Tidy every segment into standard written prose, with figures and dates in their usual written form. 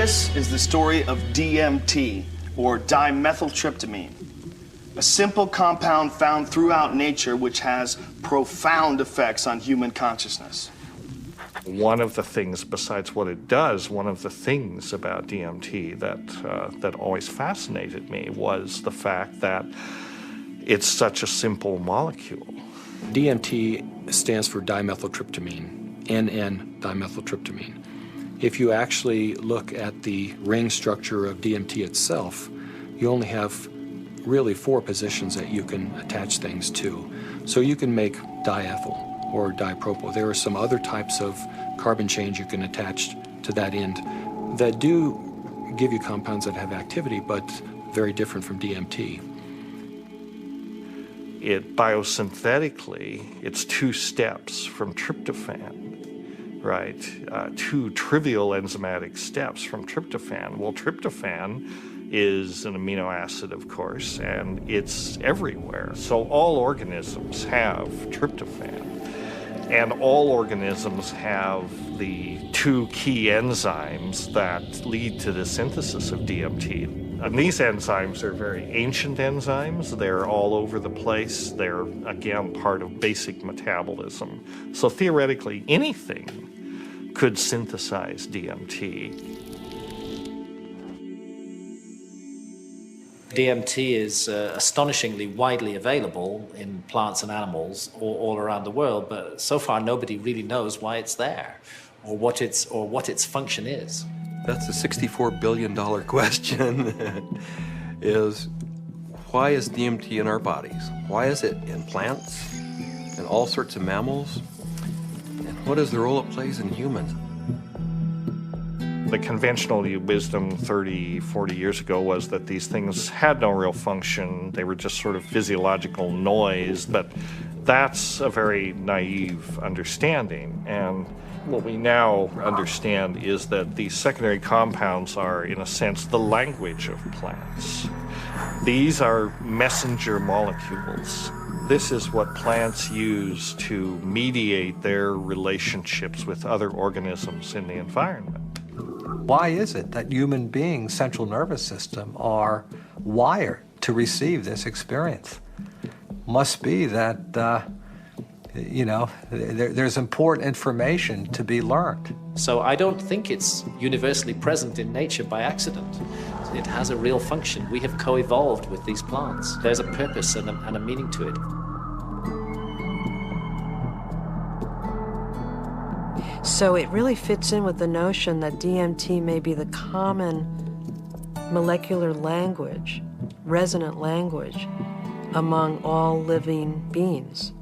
This is the story of DMT, or dimethyltryptamine, a simple compound found throughout nature which has profound effects on human consciousness. One of the things, besides what it does, one of the things about DMT that always fascinated me was the fact that it's such a simple molecule. DMT stands for dimethyltryptamine, NN dimethyltryptamine. If you actually look at the ring structure of DMT itself, you only have really 4 positions that you can attach things to. So you can make diethyl or dipropyl. There are some other types of carbon chains you can attach to that end that do give you compounds that have activity, but very different from DMT. It biosynthetically, it's 2 steps from tryptophan, right? 2 trivial enzymatic steps from tryptophan. Well, tryptophan is an amino acid, of course, and it's everywhere. So all organisms have tryptophan. And all organisms have the 2 key enzymes that lead to the synthesis of DMT. And these enzymes are very ancient enzymes. They're all over the place. They're, again, part of basic metabolism. So theoretically, anything could synthesize DMT. DMT is astonishingly widely available in plants and animals all around the world, but so far nobody really knows why it's there or what its function is. That's a $64 billion question, is why is DMT in our bodies? Why is it in plants and all sorts of mammals? And what is the role it plays in humans? The conventional wisdom 30, 40 years ago was that these things had no real function. They were just sort of physiological noise, but that's a very naive understanding. And what we now understand is that these secondary compounds are, in a sense, the language of plants. These are messenger molecules. This is what plants use to mediate their relationships with other organisms in the environment. Why is it that human beings' central nervous system are wired to receive this experience? Must be that, there's important information to be learned. So I don't think it's universally present in nature by accident. It has a real function. We have co-evolved with these plants. There's a purpose and a meaning to it. So it really fits in with the notion that DMT may be the common molecular language, resonant language, among all living beings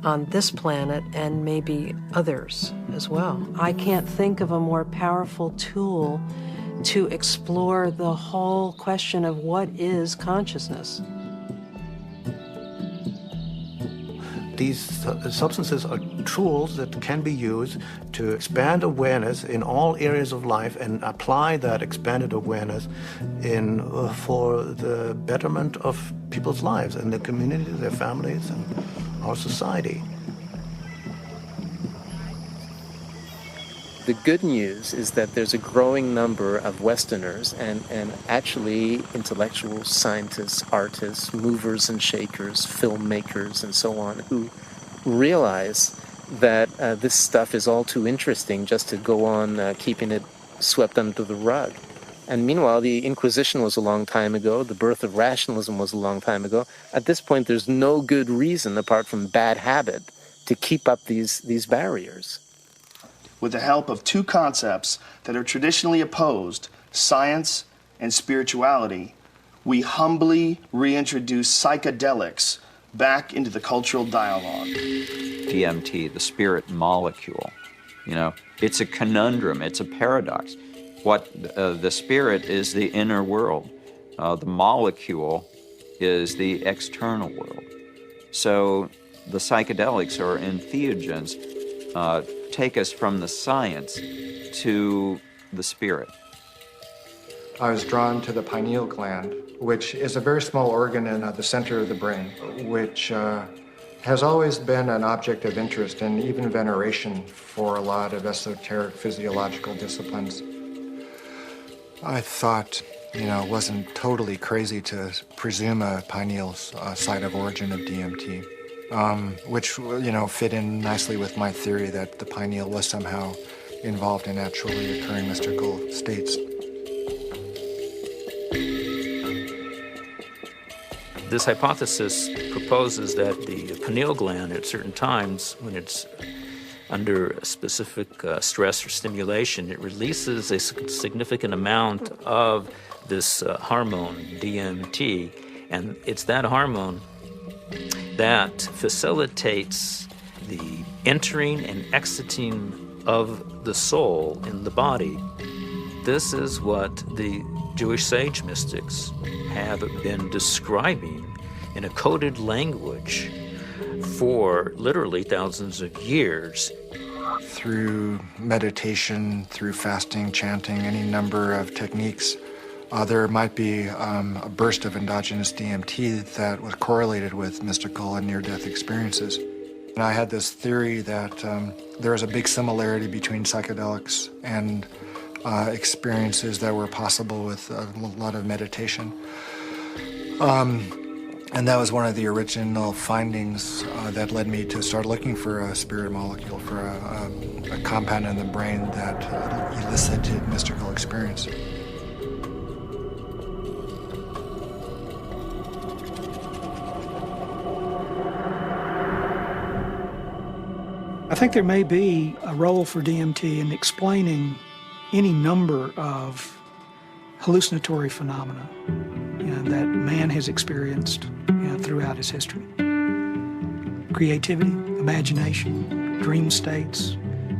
on this planet and maybe others as well. I can't think of a more powerful tool to explore the whole question of what is consciousness. These substances are tools that can be used to expand awareness in all areas of life and apply that expanded awareness for the betterment of people's lives and their communities, their families, and our society. The good news is that there's a growing number of Westerners and actually intellectuals, scientists, artists, movers and shakers, filmmakers, and so on, who realize that this stuff is all too interesting just to go on keeping it swept under the rug. And meanwhile, the Inquisition was a long time ago. The birth of rationalism was a long time ago. At this point, there's no good reason, apart from bad habit, to keep up these barriers. With the help of 2 concepts that are traditionally opposed, science and spirituality, we humbly reintroduce psychedelics back into the cultural dialogue. DMT, the spirit molecule, it's a conundrum, it's a paradox. What the spirit is the inner world. The molecule is the external world. So the psychedelics or entheogens take us from the science to the spirit. I was drawn to the pineal gland, which is a very small organ in the center of the brain, which has always been an object of interest and even veneration for a lot of esoteric physiological disciplines. I thought, it wasn't totally crazy to presume a pineal site of origin of DMT, which, fit in nicely with my theory that the pineal was somehow involved in naturally occurring mystical states. This hypothesis proposes that the pineal gland at certain times, when it's under a specific stress or stimulation, it releases a significant amount of this hormone, DMT, and it's that hormone that facilitates the entering and exiting of the soul in the body. This is what the Jewish sage mystics have been describing in a coded language for literally thousands of years. Through meditation, through fasting, chanting, any number of techniques, there might be a burst of endogenous DMT that was correlated with mystical and near-death experiences. And I had this theory that there is a big similarity between psychedelics and experiences that were possible with a lot of meditation. And that was one of the original findings that led me to start looking for a spirit molecule, for a compound in the brain that elicited mystical experience. I think there may be a role for DMT in explaining any number of hallucinatory phenomena that man has experienced throughout his history. Creativity, imagination, dream states,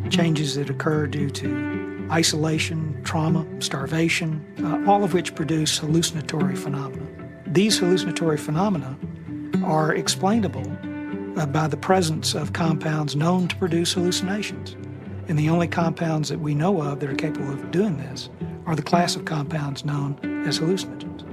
changes that occur due to isolation, trauma, starvation, all of which produce hallucinatory phenomena. These hallucinatory phenomena are explainable by the presence of compounds known to produce hallucinations. And the only compounds that we know of that are capable of doing this are the class of compounds known as hallucinogens.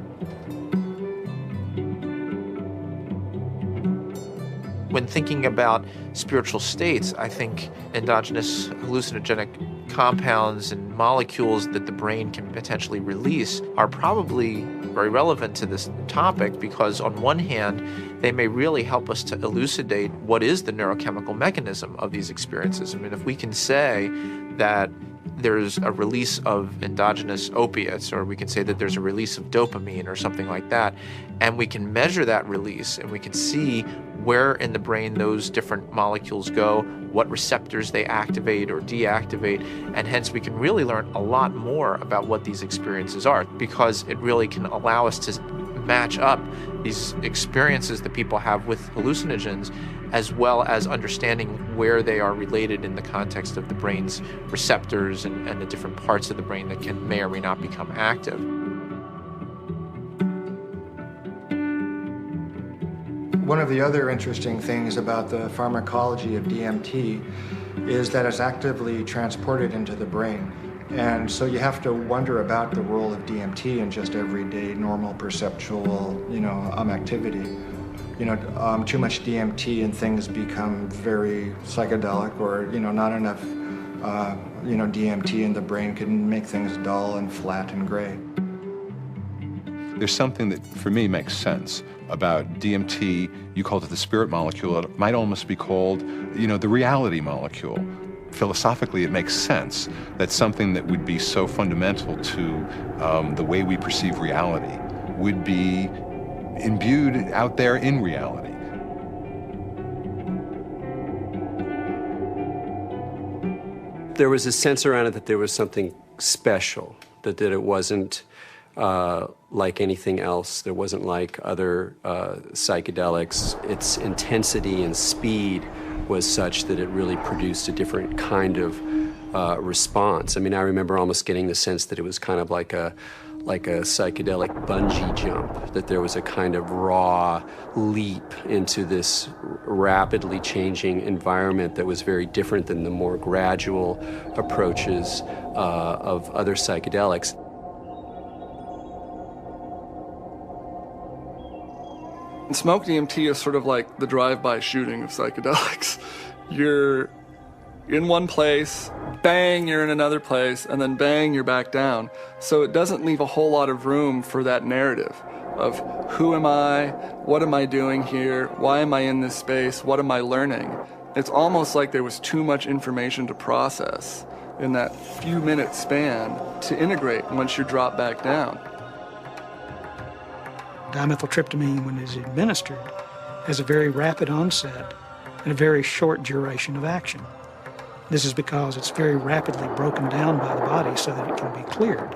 When thinking about spiritual states, I think endogenous hallucinogenic compounds and molecules that the brain can potentially release are probably very relevant to this topic, because on one hand, they may really help us to elucidate what is the neurochemical mechanism of these experiences. I mean, if we can say that there's a release of endogenous opiates, or we can say that there's a release of dopamine or something like that, and we can measure that release and we can see where in the brain those different molecules go, what receptors they activate or deactivate, and hence we can really learn a lot more about what these experiences are, because it really can allow us to match up these experiences that people have with hallucinogens, as well as understanding where they are related in the context of the brain's receptors and the different parts of the brain that may or may not become active. One of the other interesting things about the pharmacology of DMT is that it's actively transported into the brain. And so you have to wonder about the role of DMT in just everyday normal perceptual, activity. Too much DMT and things become very psychedelic, or, not enough, DMT in the brain can make things dull and flat and gray. There's something that, for me, makes sense about DMT. You called it the spirit molecule. It might almost be called, the reality molecule. Philosophically, it makes sense that something that would be so fundamental to the way we perceive reality would be imbued out there in reality. There was a sense around it that there was something special, that it wasn't like anything else. There wasn't like other psychedelics. Its intensity and speed was such that it really produced a different kind of response. I mean, I remember almost getting the sense that it was kind of like a psychedelic bungee jump, that there was a kind of raw leap into this rapidly changing environment that was very different than the more gradual approaches of other psychedelics. Smoke DMT is sort of like the drive-by shooting of psychedelics. You're in one place, bang, you're in another place, and then bang, you're back down. So it doesn't leave a whole lot of room for that narrative of who am I, what am I doing here, why am I in this space, what am I learning? It's almost like there was too much information to process in that few minute span to integrate once you drop back down. Dimethyltryptamine, when it's administered, has a very rapid onset and a very short duration of action. This is because it's very rapidly broken down by the body so that it can be cleared.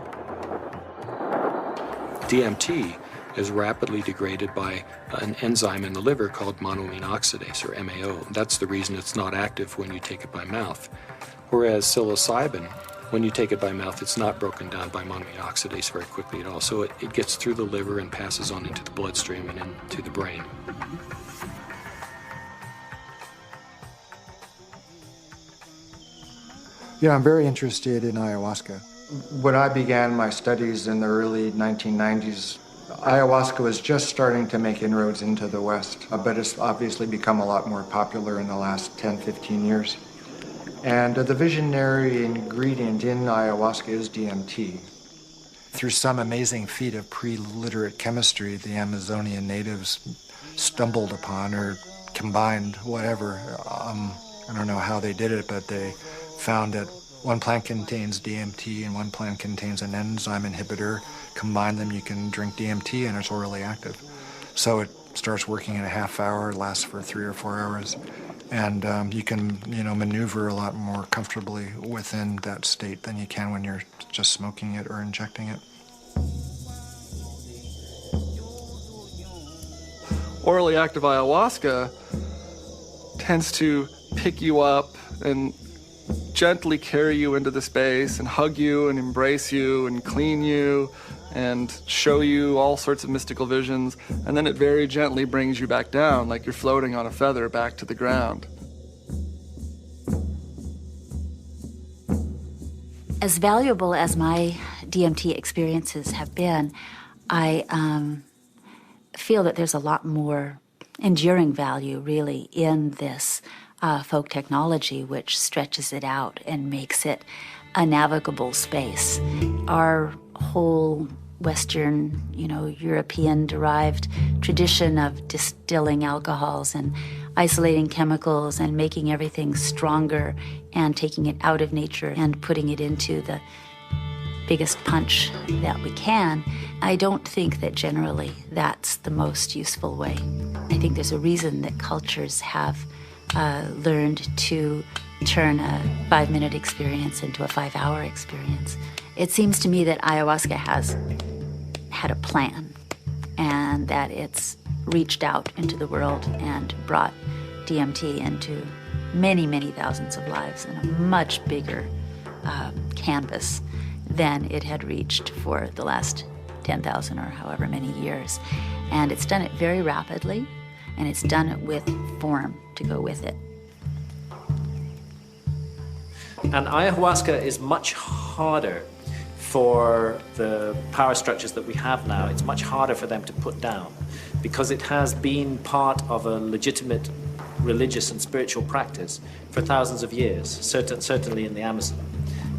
DMT is rapidly degraded by an enzyme in the liver called monoamine oxidase, or MAO. That's the reason it's not active when you take it by mouth. Whereas psilocybin, when you take it by mouth, it's not broken down by monoamine oxidase very quickly at all. So it gets through the liver and passes on into the bloodstream and into the brain. Yeah, I'm very interested in ayahuasca. When I began my studies in the early 1990s, ayahuasca was just starting to make inroads into the West, but it's obviously become a lot more popular in the last 10, 15 years. And the visionary ingredient in ayahuasca is DMT. Through some amazing feat of pre-literate chemistry, the Amazonian natives stumbled upon or combined whatever. I don't know how they did it, but they found that one plant contains DMT and one plant contains an enzyme inhibitor. Combine them, you can drink DMT and it's orally active. So it starts working in a half hour, lasts for 3 or 4 hours. And you can, maneuver a lot more comfortably within that state than you can when you're just smoking it or injecting it. Orally active ayahuasca tends to pick you up and gently carry you into the space and hug you and embrace you and clean you and show you all sorts of mystical visions, and then it very gently brings you back down like you're floating on a feather back to the ground. As valuable as my DMT experiences have been, I feel that there's a lot more enduring value, really, in this folk technology, which stretches it out and makes it a navigable space. Our whole Western, European-derived tradition of distilling alcohols and isolating chemicals and making everything stronger and taking it out of nature and putting it into the biggest punch that we can, I don't think that generally that's the most useful way. I think there's a reason that cultures have learned to turn a 5-minute experience into a 5-hour experience. It seems to me that ayahuasca has had a plan and that it's reached out into the world and brought DMT into many, many thousands of lives in a much bigger canvas than it had reached for the last 10,000 or however many years. And it's done it very rapidly, and it's done it with form to go with it. And ayahuasca is much harder for the power structures that we have now. It's much harder for them to put down because it has been part of a legitimate religious and spiritual practice for thousands of years, certainly in the Amazon.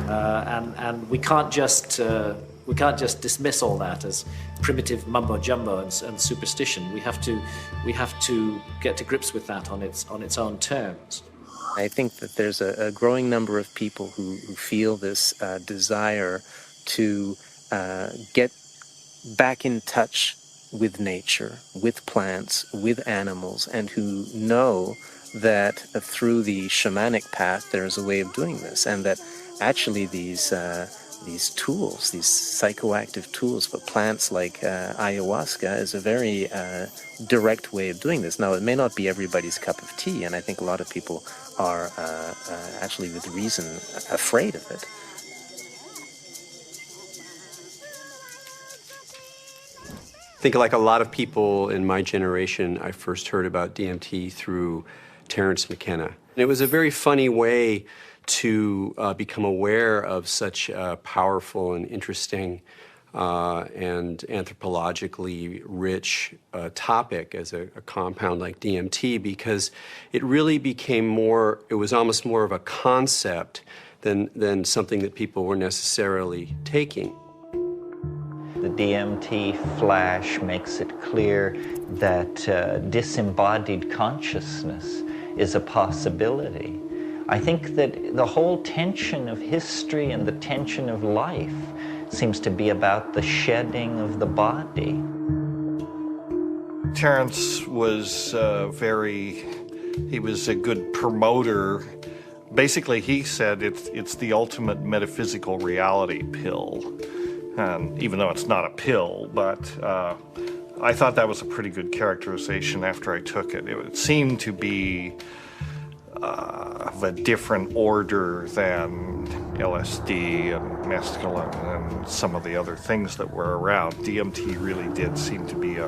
And we can't just dismiss all that as primitive mumbo jumbo and superstition. We have to get to grips with that on its own terms. I think that there's a growing number of people who feel this desire to get back in touch with nature, with plants, with animals, and who know that through the shamanic path there's a way of doing this, and that actually these tools, these psychoactive tools for plants like ayahuasca is a very direct way of doing this. Now, it may not be everybody's cup of tea, and I think a lot of people are actually with reason afraid of it. I think like a lot of people in my generation, I first heard about DMT through Terence McKenna. And it was a very funny way to become aware of such a powerful and interesting and anthropologically rich topic as a compound like DMT, because it really became more, it was almost more of a concept than something that people were necessarily taking. The DMT flash makes it clear that disembodied consciousness is a possibility. I think that the whole tension of history and the tension of life seems to be about the shedding of the body. Terence was he was a good promoter. Basically, he said it's the ultimate metaphysical reality pill. And even though it's not a pill, but I thought that was a pretty good characterization after I took it. It seemed to be of a different order than LSD and mescaline and some of the other things that were around. DMT really did seem to be a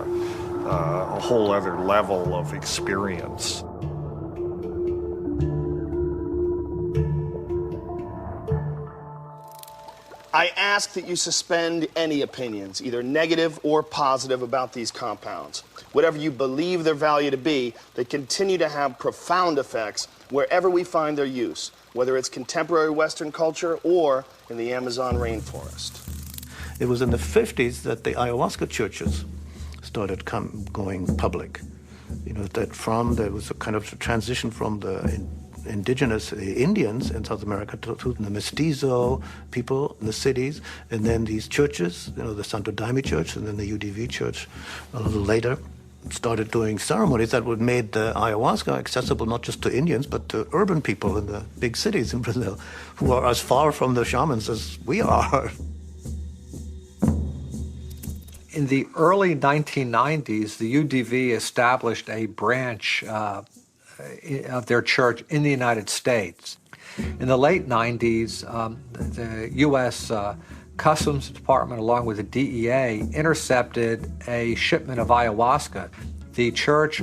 whole other level of experience. I ask that you suspend any opinions, either negative or positive, about these compounds. Whatever you believe their value to be, they continue to have profound effects wherever we find their use, whether it's contemporary Western culture or in the Amazon rainforest. It was in the 50s that the ayahuasca churches started going public. You know, there was a kind of transition from the indigenous Indians in South America to the mestizo people in the cities, and then these churches, you know, the Santo Daime Church and then the UDV Church a little later, started doing ceremonies that would made the ayahuasca accessible not just to Indians, but to urban people in the big cities in Brazil, who are as far from the shamans as we are. In the early 1990s, the UDV established a branch of their church in the United States. In the late 90s, the U.S. Customs Department, along with the DEA, intercepted a shipment of ayahuasca. The church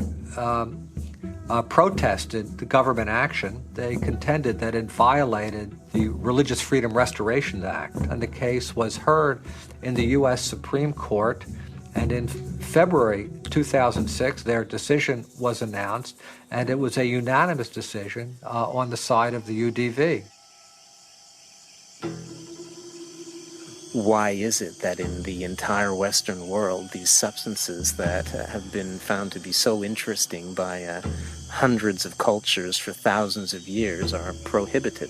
protested the government action. They contended that it violated the Religious Freedom Restoration Act, and the case was heard in the U.S. Supreme Court. And in February 2006, their decision was announced, and it was a unanimous decision on the side of the UDV. Why is it that in the entire Western world, these substances that have been found to be so interesting by hundreds of cultures for thousands of years are prohibited?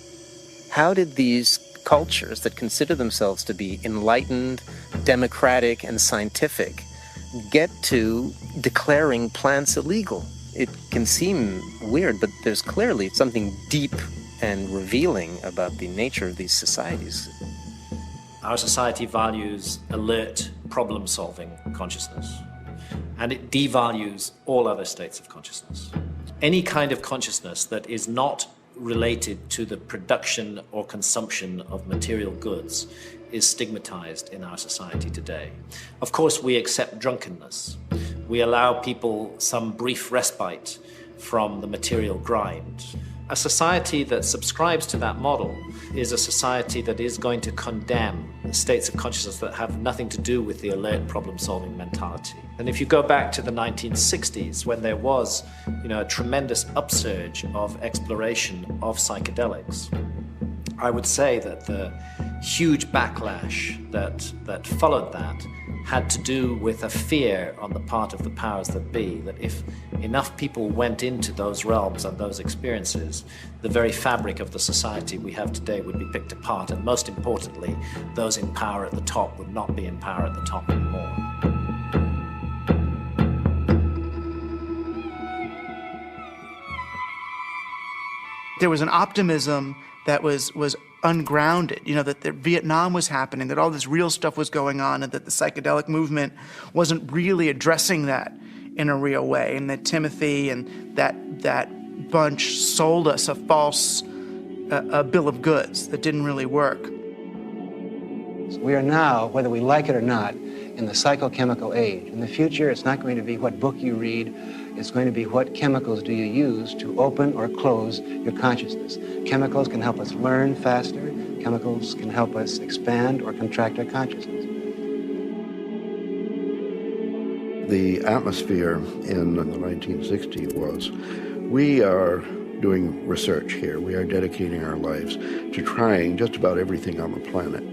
How did these cultures that consider themselves to be enlightened, democratic, and scientific get to declaring plants illegal? It can seem weird, but there's clearly something deep and revealing about the nature of these societies. Our society values alert, problem-solving consciousness, and it devalues all other states of consciousness. Any kind of consciousness that is not related to the production or consumption of material goods is stigmatized in our society today. Of course, we accept drunkenness. We allow people some brief respite from the material grind. A society that subscribes to that model is a society that is going to condemn states of consciousness that have nothing to do with the alert problem-solving mentality. And if you go back to the 1960s, when there was, a tremendous upsurge of exploration of psychedelics, I would say that the huge backlash that followed that had to do with a fear on the part of the powers that be, that if enough people went into those realms and those experiences, the very fabric of the society we have today would be picked apart, and most importantly, those in power at the top would not be in power at the top anymore. There was an optimism that was ungrounded, that Vietnam was happening, that all this real stuff was going on, and that the psychedelic movement wasn't really addressing that in a real way, and that Timothy and that bunch sold us a false bill of goods that didn't really work. We are now, whether we like it or not, in the psychochemical age. In the future, it's not going to be what book you read. It's going to be what chemicals do you use to open or close your consciousness. Chemicals can help us learn faster. Chemicals can help us expand or contract our consciousness. The atmosphere in the 1960s was, we are doing research here. We are dedicating our lives to trying just about everything on the planet.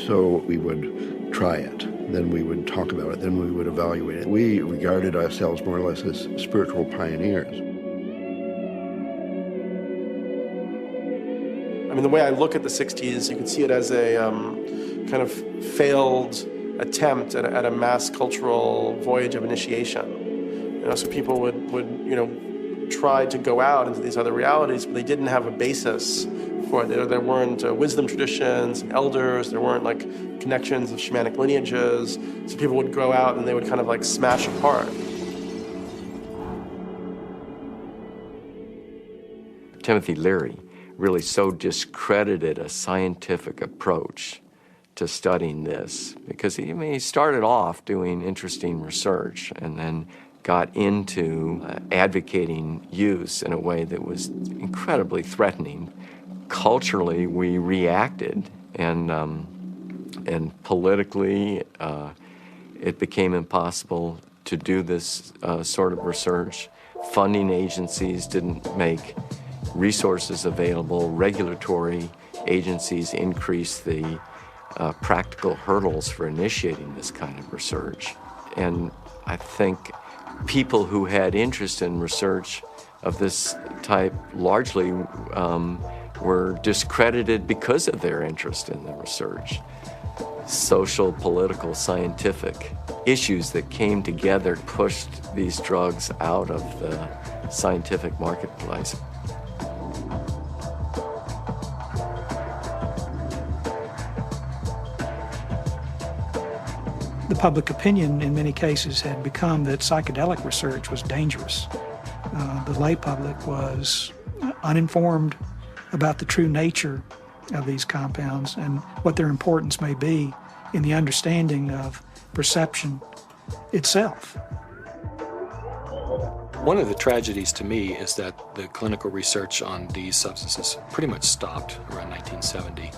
So we would try it, then we would talk about it, then we would evaluate it. We regarded ourselves more or less as spiritual pioneers. I mean, the way I look at the 60s, you can see it as a kind of failed attempt at a mass cultural voyage of initiation. You know, so people would try to go out into these other realities, but they didn't have a basis for it. There weren't wisdom traditions and elders. There weren't like connections of shamanic lineages. So people would go out and they would kind of like smash apart. Timothy Leary really so discredited a scientific approach to studying this because he started off doing interesting research and then got into advocating use in a way that was incredibly threatening. Culturally, we reacted, and politically, it became impossible to do this sort of research. Funding agencies didn't make resources available. Regulatory agencies increased the practical hurdles for initiating this kind of research. And I think people who had interest in research of this type largely were discredited because of their interest in the research. Social, political, scientific issues that came together pushed these drugs out of the scientific marketplace. The public opinion in many cases had become that psychedelic research was dangerous. The lay public was uninformed about the true nature of these compounds and what their importance may be in the understanding of perception itself. One of the tragedies to me is that the clinical research on these substances pretty much stopped around 1970.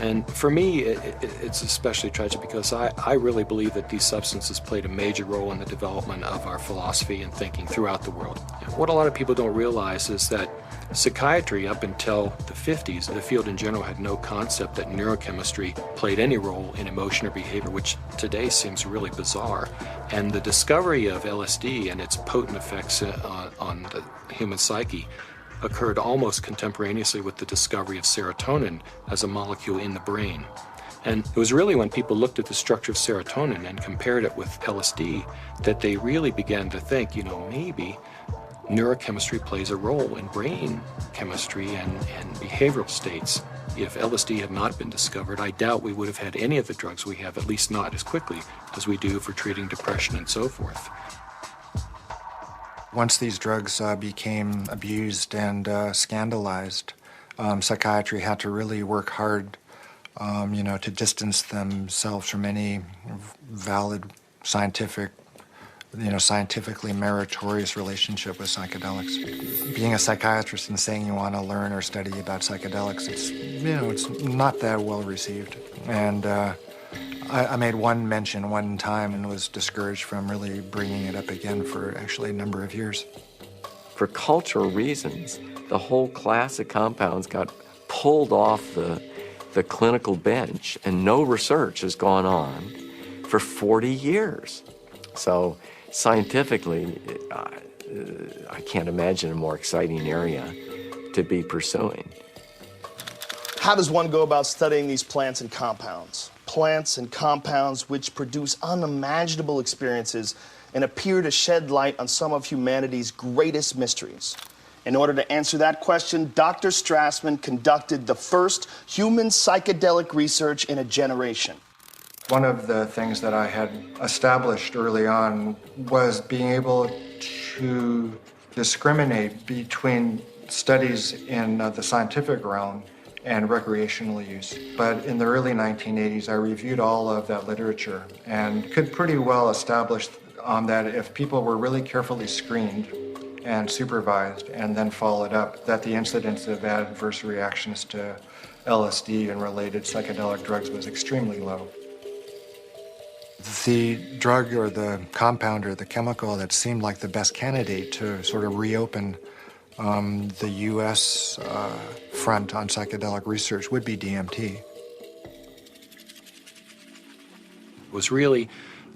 And for me, it's especially tragic because I really believe that these substances played a major role in the development of our philosophy and thinking throughout the world. What a lot of people don't realize is that psychiatry, up until the 50s, the field in general had no concept that neurochemistry played any role in emotion or behavior, which today seems really bizarre. And the discovery of LSD and its potent effects on the human psyche occurred almost contemporaneously with the discovery of serotonin as a molecule in the brain. And it was really when people looked at the structure of serotonin and compared it with LSD that they really began to think, maybe neurochemistry plays a role in brain chemistry and behavioral states. If LSD had not been discovered, I doubt we would have had any of the drugs we have, at least not as quickly as we do for treating depression and so forth. Once these drugs became abused and scandalized, psychiatry had to really work hard, to distance themselves from any valid scientifically meritorious relationship with psychedelics. Being a psychiatrist and saying you want to learn or study about psychedelics, it's not that well received. And I made one mention one time and was discouraged from really bringing it up again for actually a number of years. For cultural reasons, the whole class of compounds got pulled off the clinical bench, and no research has gone on for 40 years. So scientifically, I can't imagine a more exciting area to be pursuing. How does one go about studying these plants and compounds? Plants and compounds which produce unimaginable experiences and appear to shed light on some of humanity's greatest mysteries. In order to answer that question, Dr. Strassman conducted the first human psychedelic research in a generation. One of the things that I had established early on was being able to discriminate between studies in the scientific realm and recreational use. But in the early 1980s, I reviewed all of that literature and could pretty well establish that if people were really carefully screened and supervised and then followed up, that the incidence of adverse reactions to LSD and related psychedelic drugs was extremely low. The drug or the compound or the chemical that seemed like the best candidate to sort of reopen the U.S. Front on psychedelic research would be DMT. It was really,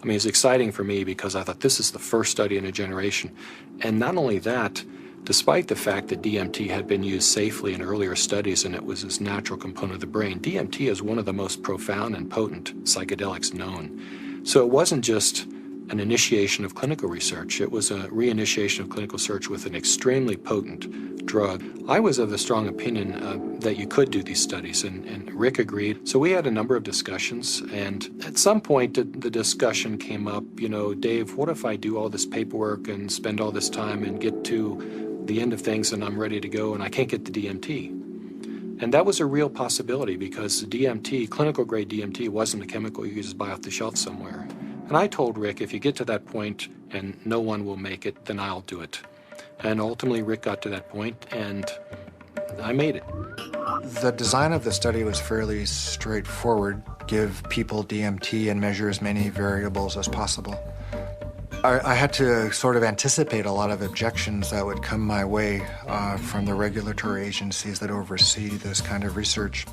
it was exciting for me because I thought this is the first study in a generation. And not only that, despite the fact that DMT had been used safely in earlier studies and it was this natural component of the brain, DMT is one of the most profound and potent psychedelics known. So it wasn't just an initiation of clinical research, it was a reinitiation of clinical research with an extremely potent drug. I was of the strong opinion that you could do these studies, and Rick agreed. So we had a number of discussions, and at some point the discussion came up, Dave, what if I do all this paperwork and spend all this time and get to the end of things and I'm ready to go and I can't get the DMT? And that was a real possibility because DMT, clinical grade DMT, wasn't a chemical you could just buy off the shelf somewhere. And I told Rick, if you get to that point and no one will make it, then I'll do it. And ultimately Rick got to that point and I made it. The design of the study was fairly straightforward. Give people DMT and measure as many variables as possible. I had to sort of anticipate a lot of objections that would come my way from the regulatory agencies that oversee this kind of research.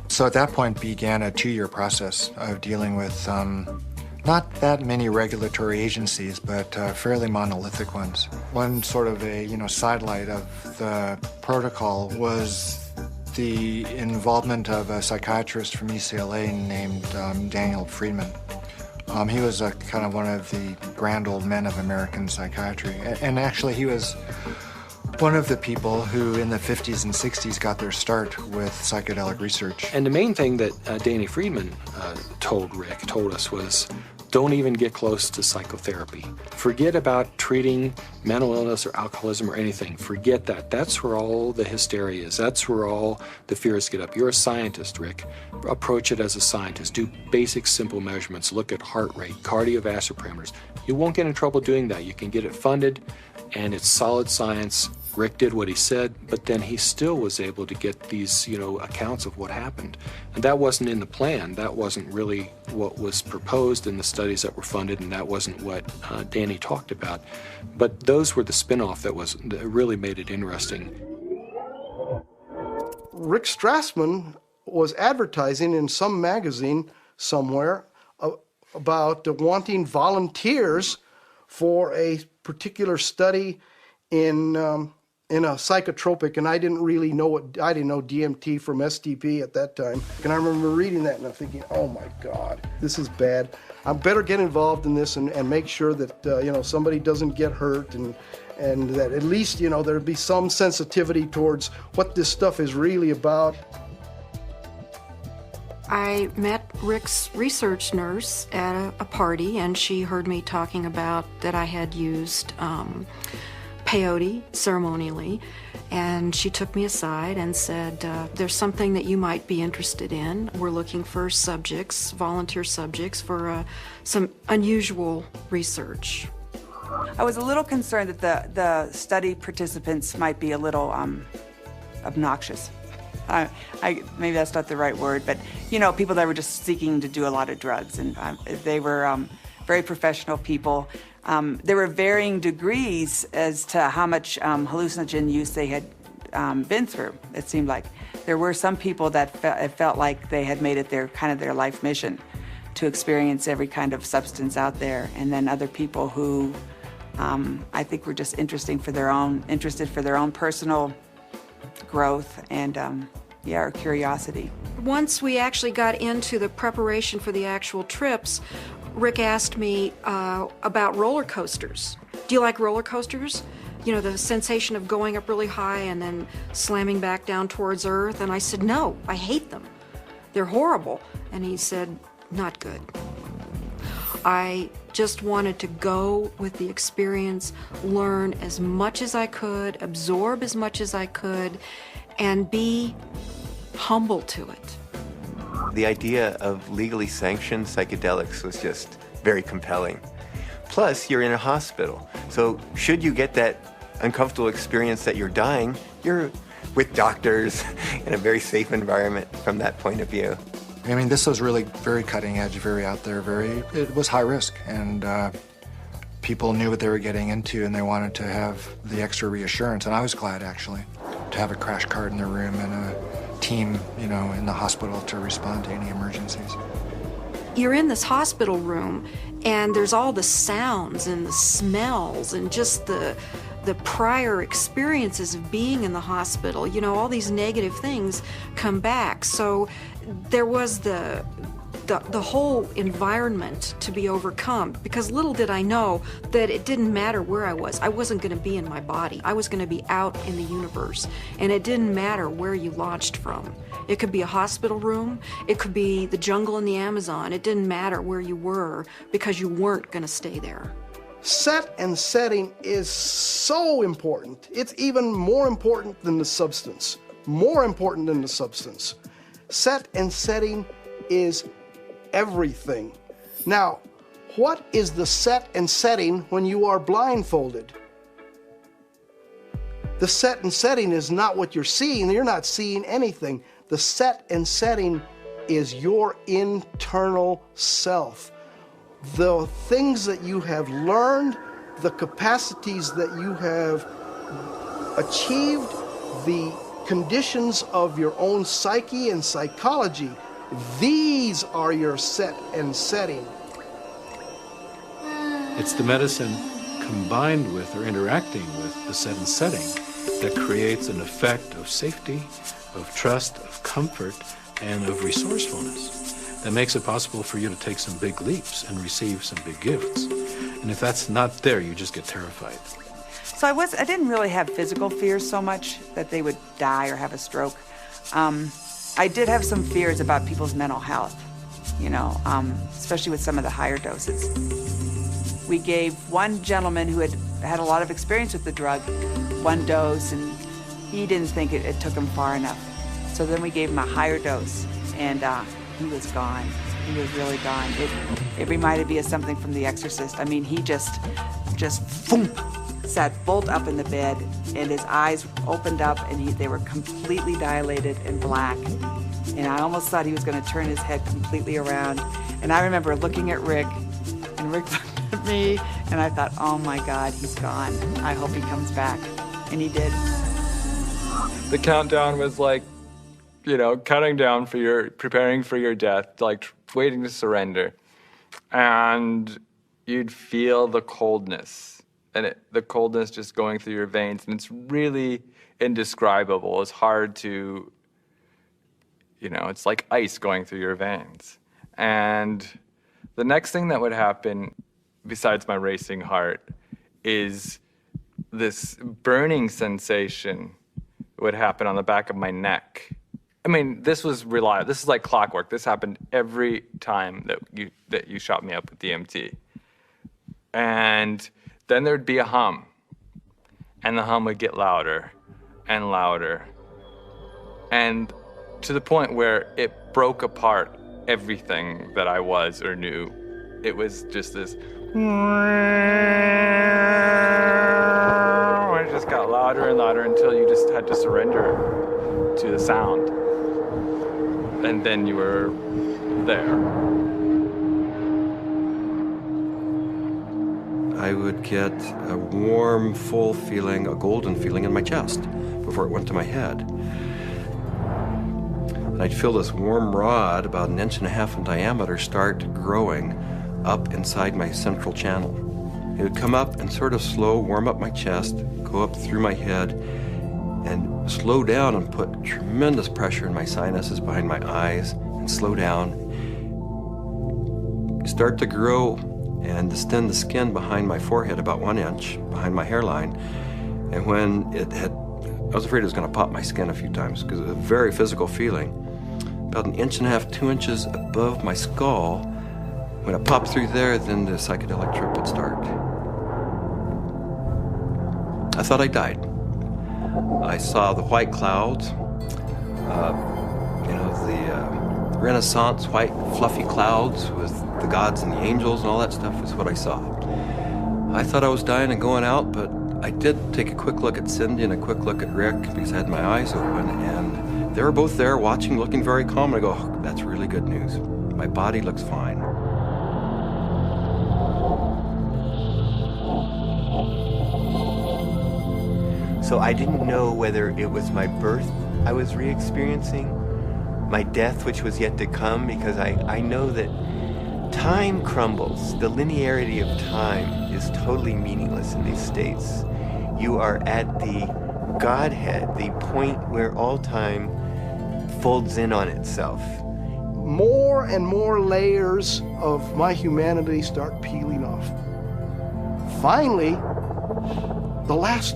So at that point began a 2-year process of dealing with not that many regulatory agencies, but fairly monolithic ones. One sort of a sidelight of the protocol was the involvement of a psychiatrist from UCLA named Daniel Friedman. He was kind of one of the grand old men of American psychiatry. And actually, he was one of the people who in the 50s and 60s got their start with psychedelic research. And the main thing that Danny Friedman told us was, don't even get close to psychotherapy. Forget about treating mental illness or alcoholism or anything. Forget that. That's where all the hysteria is. That's where all the fears get up. You're a scientist, Rick. Approach it as a scientist. Do basic, simple measurements. Look at heart rate, cardiovascular parameters. You won't get in trouble doing that. You can get it funded, and it's solid science. Rick did what he said, but then he still was able to get these, accounts of what happened. And that wasn't in the plan. That wasn't really what was proposed in the studies that were funded, and that wasn't what Danny talked about. But those were the spin-off that really made it interesting. Rick Strassman was advertising in some magazine somewhere about wanting volunteers for a particular study in a psychotropic, and I didn't really know I didn't know DMT from STP at that time. And I remember reading that and I'm thinking, oh my God, this is bad. I better get involved in this and make sure that somebody doesn't get hurt and that at least there'd be some sensitivity towards what this stuff is really about. I met Rick's research nurse at a party, and she heard me talking about that I had used peyote ceremonially, and she took me aside and said, there's something that you might be interested in. We're looking for subjects, volunteer subjects, for some unusual research. I was a little concerned that the study participants might be a little obnoxious. Maybe that's not the right word, but people that were just seeking to do a lot of drugs, and they were very professional people. There were varying degrees as to how much hallucinogen use they had been through. It seemed like there were some people that felt like they had made it their life mission to experience every kind of substance out there, and then other people who I think were just interested for their own personal growth and or curiosity. Once we actually got into the preparation for the actual trips, Rick asked me about roller coasters. Do you like roller coasters? The sensation of going up really high and then slamming back down towards Earth. And I said, no, I hate them. They're horrible. And he said, not good. I just wanted to go with the experience, learn as much as I could, absorb as much as I could, and be humble to it. The idea of legally sanctioned psychedelics was just very compelling. Plus, you're in a hospital, so should you get that uncomfortable experience that you're dying, you're with doctors in a very safe environment from that point of view. I mean, this was really very cutting edge, very out there, it was high risk, and people knew what they were getting into, and they wanted to have the extra reassurance, and I was glad, actually, to have a crash cart in the room and a team, you know, in the hospital to respond to any emergencies. You're in this hospital room, and there's all the sounds and the smells and just the prior experiences of being in the hospital. You know, all these negative things come back. So there was the whole environment to be overcome, because little did I know that it didn't matter where I was. I wasn't going to be in my body. I was going to be out in the universe, and it didn't matter where you launched from. It could be a hospital room, it could be the jungle in the Amazon. It didn't matter where you were, because you weren't going to stay there. Set and setting is so important. It's even more important than the substance. More important than the substance. Set and setting is everything. Now, what is the set and setting when you are blindfolded? The set and setting is not what you're seeing. You're not seeing anything. The set and setting is your internal self. The things that you have learned, the capacities that you have achieved, the conditions of your own psyche and psychology, these are your set and setting. It's the medicine combined with or interacting with the set and setting that creates an effect of safety, of trust, of comfort, and of resourcefulness that makes it possible for you to take some big leaps and receive some big gifts. And if that's not there, you just get terrified. So I didn't really have physical fears so much that they would die or have a stroke. I did have some fears about people's mental health, you know, especially with some of the higher doses. We gave one gentleman who had a lot of experience with the drug one dose, and he didn't think it took him far enough. So then we gave him a higher dose, and he was gone. He was really gone. It reminded me of something from The Exorcist. I mean, he just boom, sat bolt up in the bed, and his eyes opened up, and they were completely dilated and black. And I almost thought he was going to turn his head completely around. And I remember looking at Rick, and Rick looked at me, and I thought, oh my God, he's gone. I hope he comes back. And he did. The countdown was like, you know, counting down for preparing for your death, like waiting to surrender. And you'd feel the coldness, and the coldness just going through your veins. And it's really indescribable. It's hard to, you know, it's like ice going through your veins. And the next thing that would happen, besides my racing heart, is this burning sensation would happen on the back of my neck. I mean, this was reliable. This is like clockwork. This happened every time that you shot me up with DMT. And then there'd be a hum, and the hum would get louder and louder, and to the point where it broke apart everything that I was or knew. It was just this. It just got louder and louder until you just had to surrender to the sound. And then you were there. I would get a warm, full feeling, a golden feeling in my chest before it went to my head. And I'd feel this warm rod, about 1.5 inches in diameter, start growing up inside my central channel. It would come up and sort of slow, warm up my chest, go up through my head, and slow down and put tremendous pressure in my sinuses behind my eyes, and slow down. Start to grow and distend the skin behind my forehead about 1 inch, behind my hairline. And when it had, I was afraid it was going to pop my skin a few times because it was a very physical feeling. About 1.5 inches, 2 inches above my skull, when it popped through there, then the psychedelic trip would start. I thought I died. I saw the white clouds, the Renaissance white fluffy clouds with the gods and the angels and all that stuff is what I saw. I thought I was dying and going out, but I did take a quick look at Cindy and a quick look at Rick because I had my eyes open, and They were both there watching, looking very calm. I go, oh, that's really good news. My body looks fine. So I didn't know whether it was my birth I was re-experiencing, my death which was yet to come, because I know that time crumbles. The linearity of time is totally meaningless in these states. You are at the Godhead, the point where all time folds in on itself. More and more layers of my humanity start peeling off. Finally, the last,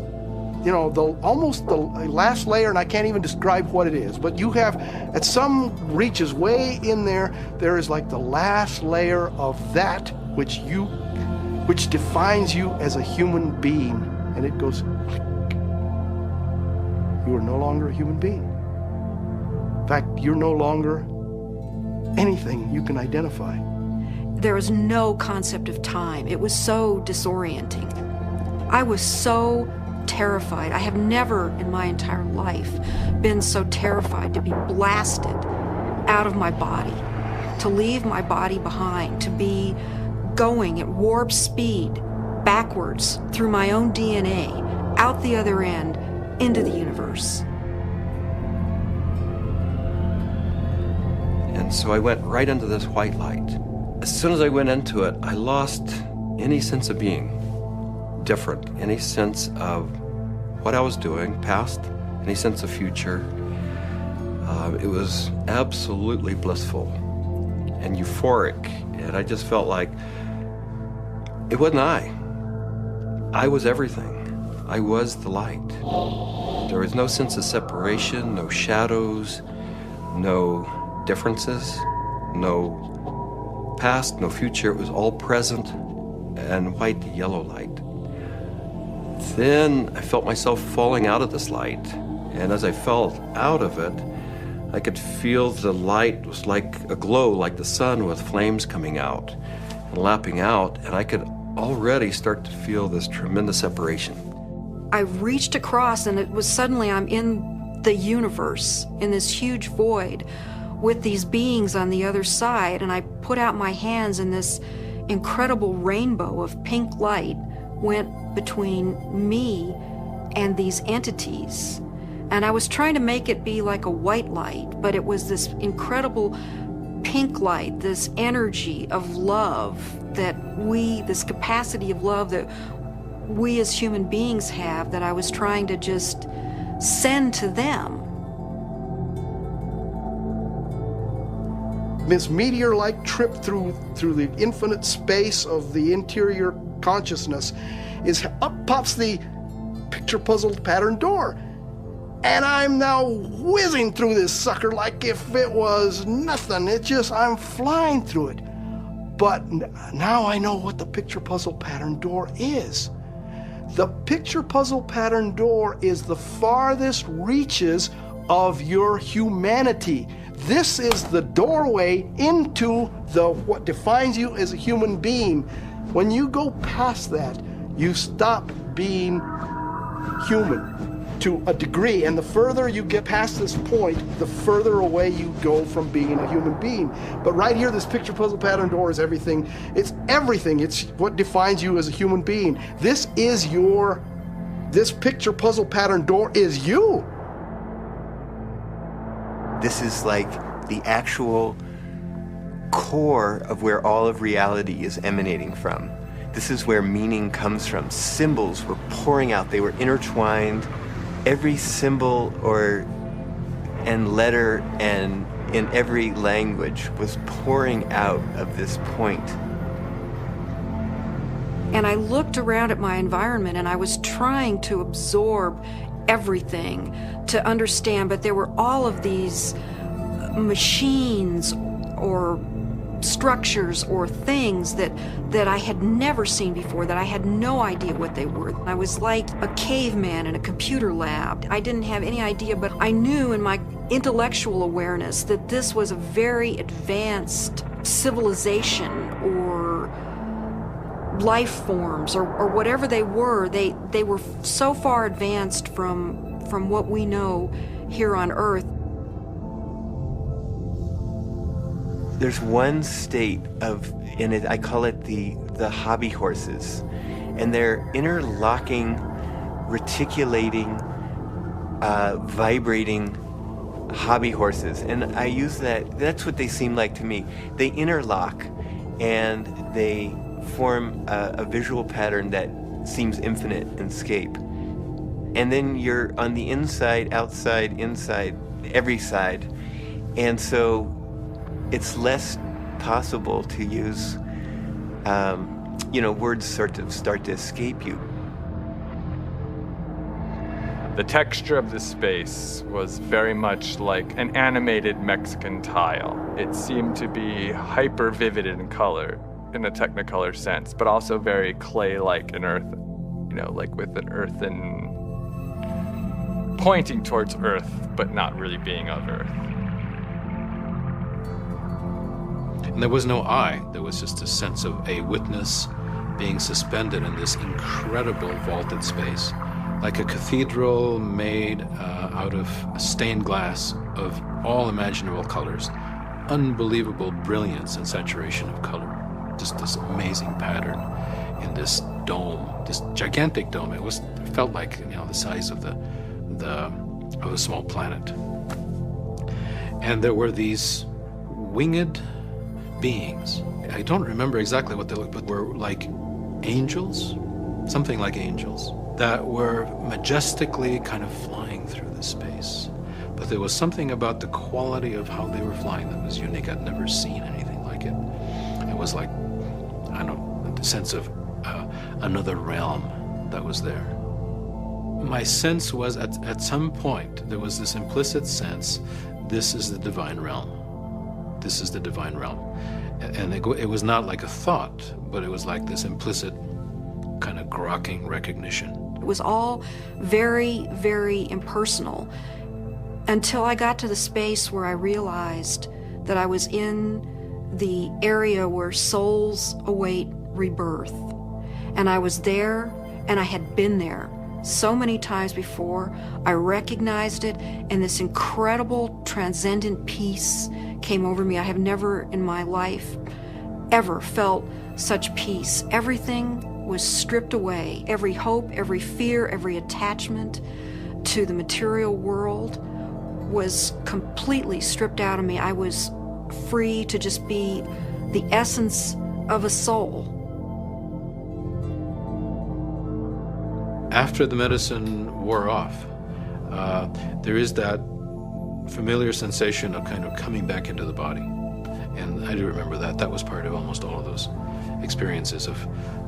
almost the last layer, and I can't even describe what it is, but you have, at some reaches way in there, there is like the last layer of that which defines you as a human being, and it goes, you are no longer a human being. In fact, you're no longer anything you can identify. There was no concept of time. It was so disorienting. I was so terrified. I have never in my entire life been so terrified to be blasted out of my body, to leave my body behind, to be going at warp speed backwards through my own DNA, out the other end, into the universe. And so I went right into this white light. As soon as I went into it, I lost any sense of being different, any sense of what I was doing, past, any sense of future. It was absolutely blissful and euphoric, and I just felt like it wasn't I. I was everything. I was the light. There was no sense of separation, no shadows, no differences, no past, no future. It was all present and white yellow light. Then I felt myself falling out of this light, and as I fell out of it, I could feel the light was like a glow, like the sun with flames coming out and lapping out, and I could already start to feel this tremendous separation. I reached across, and it was suddenly I'm in the universe, in this huge void, with these beings on the other side, and I put out my hands, and this incredible rainbow of pink light went between me and these entities. And I was trying to make it be like a white light, but it was this incredible pink light, this energy of love this capacity of love that we as human beings have, that I was trying to just send to them. This meteor-like trip through the infinite space of the interior consciousness is up pops the picture puzzle pattern door. And I'm now whizzing through this sucker like if it was nothing. I'm flying through it. But now I know what the picture puzzle pattern door is. The picture puzzle pattern door is the farthest reaches of your humanity. This is the doorway into what defines you as a human being. When you go past that, you stop being human to a degree, and the further you get past this point, the further away you go from being a human being. But right here, this picture puzzle pattern door is everything. It's everything. It's what defines you as a human being. This picture puzzle pattern door is you. This is like the actual core of where all of reality is emanating from. This is where meaning comes from. Symbols were pouring out. They were intertwined. Every symbol and letter and in every language was pouring out of this point. And I looked around at my environment, and I was trying to absorb everything, to understand, but there were all of these machines or structures or things that I had never seen before, that I had no idea what they were. I was like a caveman in a computer lab. I didn't have any idea, but I knew in my intellectual awareness that this was a very advanced civilization or life forms or whatever they were. They were so far advanced from what we know here on Earth. there's one state of, I call it the hobby horses, and they're interlocking, reticulating, vibrating hobby horses. And I use that's what they seem like to me. They interlock and they form a visual pattern that seems infinite in scape. And then you're on the inside, outside, inside, every side. And so it's less possible to use, words sort of start to escape you. The texture of the space was very much like an animated Mexican tile. It seemed to be hyper vivid in color, in a Technicolor sense, but also very clay-like and earth, like with an earthen, pointing towards earth, but not really being of earth. And there was no I. There was just a sense of a witness being suspended in this incredible vaulted space, like a cathedral made out of stained glass of all imaginable colors. Unbelievable brilliance and saturation of color. Just this amazing pattern in this dome, this gigantic dome. It felt like the size of a small planet. And there were these winged beings. I don't remember exactly what they looked, but were like angels, something like angels, that were majestically kind of flying through the space. But there was something about the quality of how they were flying that was unique. I'd never seen anything like it. It was like, I don't know, the sense of another realm that was there. My sense was at some point, there was this implicit sense, this is the divine realm. This is the divine realm. And it was not like a thought, but it was like this implicit kind of grokking recognition. It was all very, very impersonal until I got to the space where I realized that I was in the area where souls await rebirth. And I was there, and I had been there so many times before. I recognized it, and this incredible transcendent peace came over me. I have never in my life ever felt such peace. Everything was stripped away. Every hope, every fear, every attachment to the material world was completely stripped out of me. I was free to just be the essence of a soul. After the medicine wore off, there is that familiar sensation of kind of coming back into the body. And I do remember that. That was part of almost all of those experiences of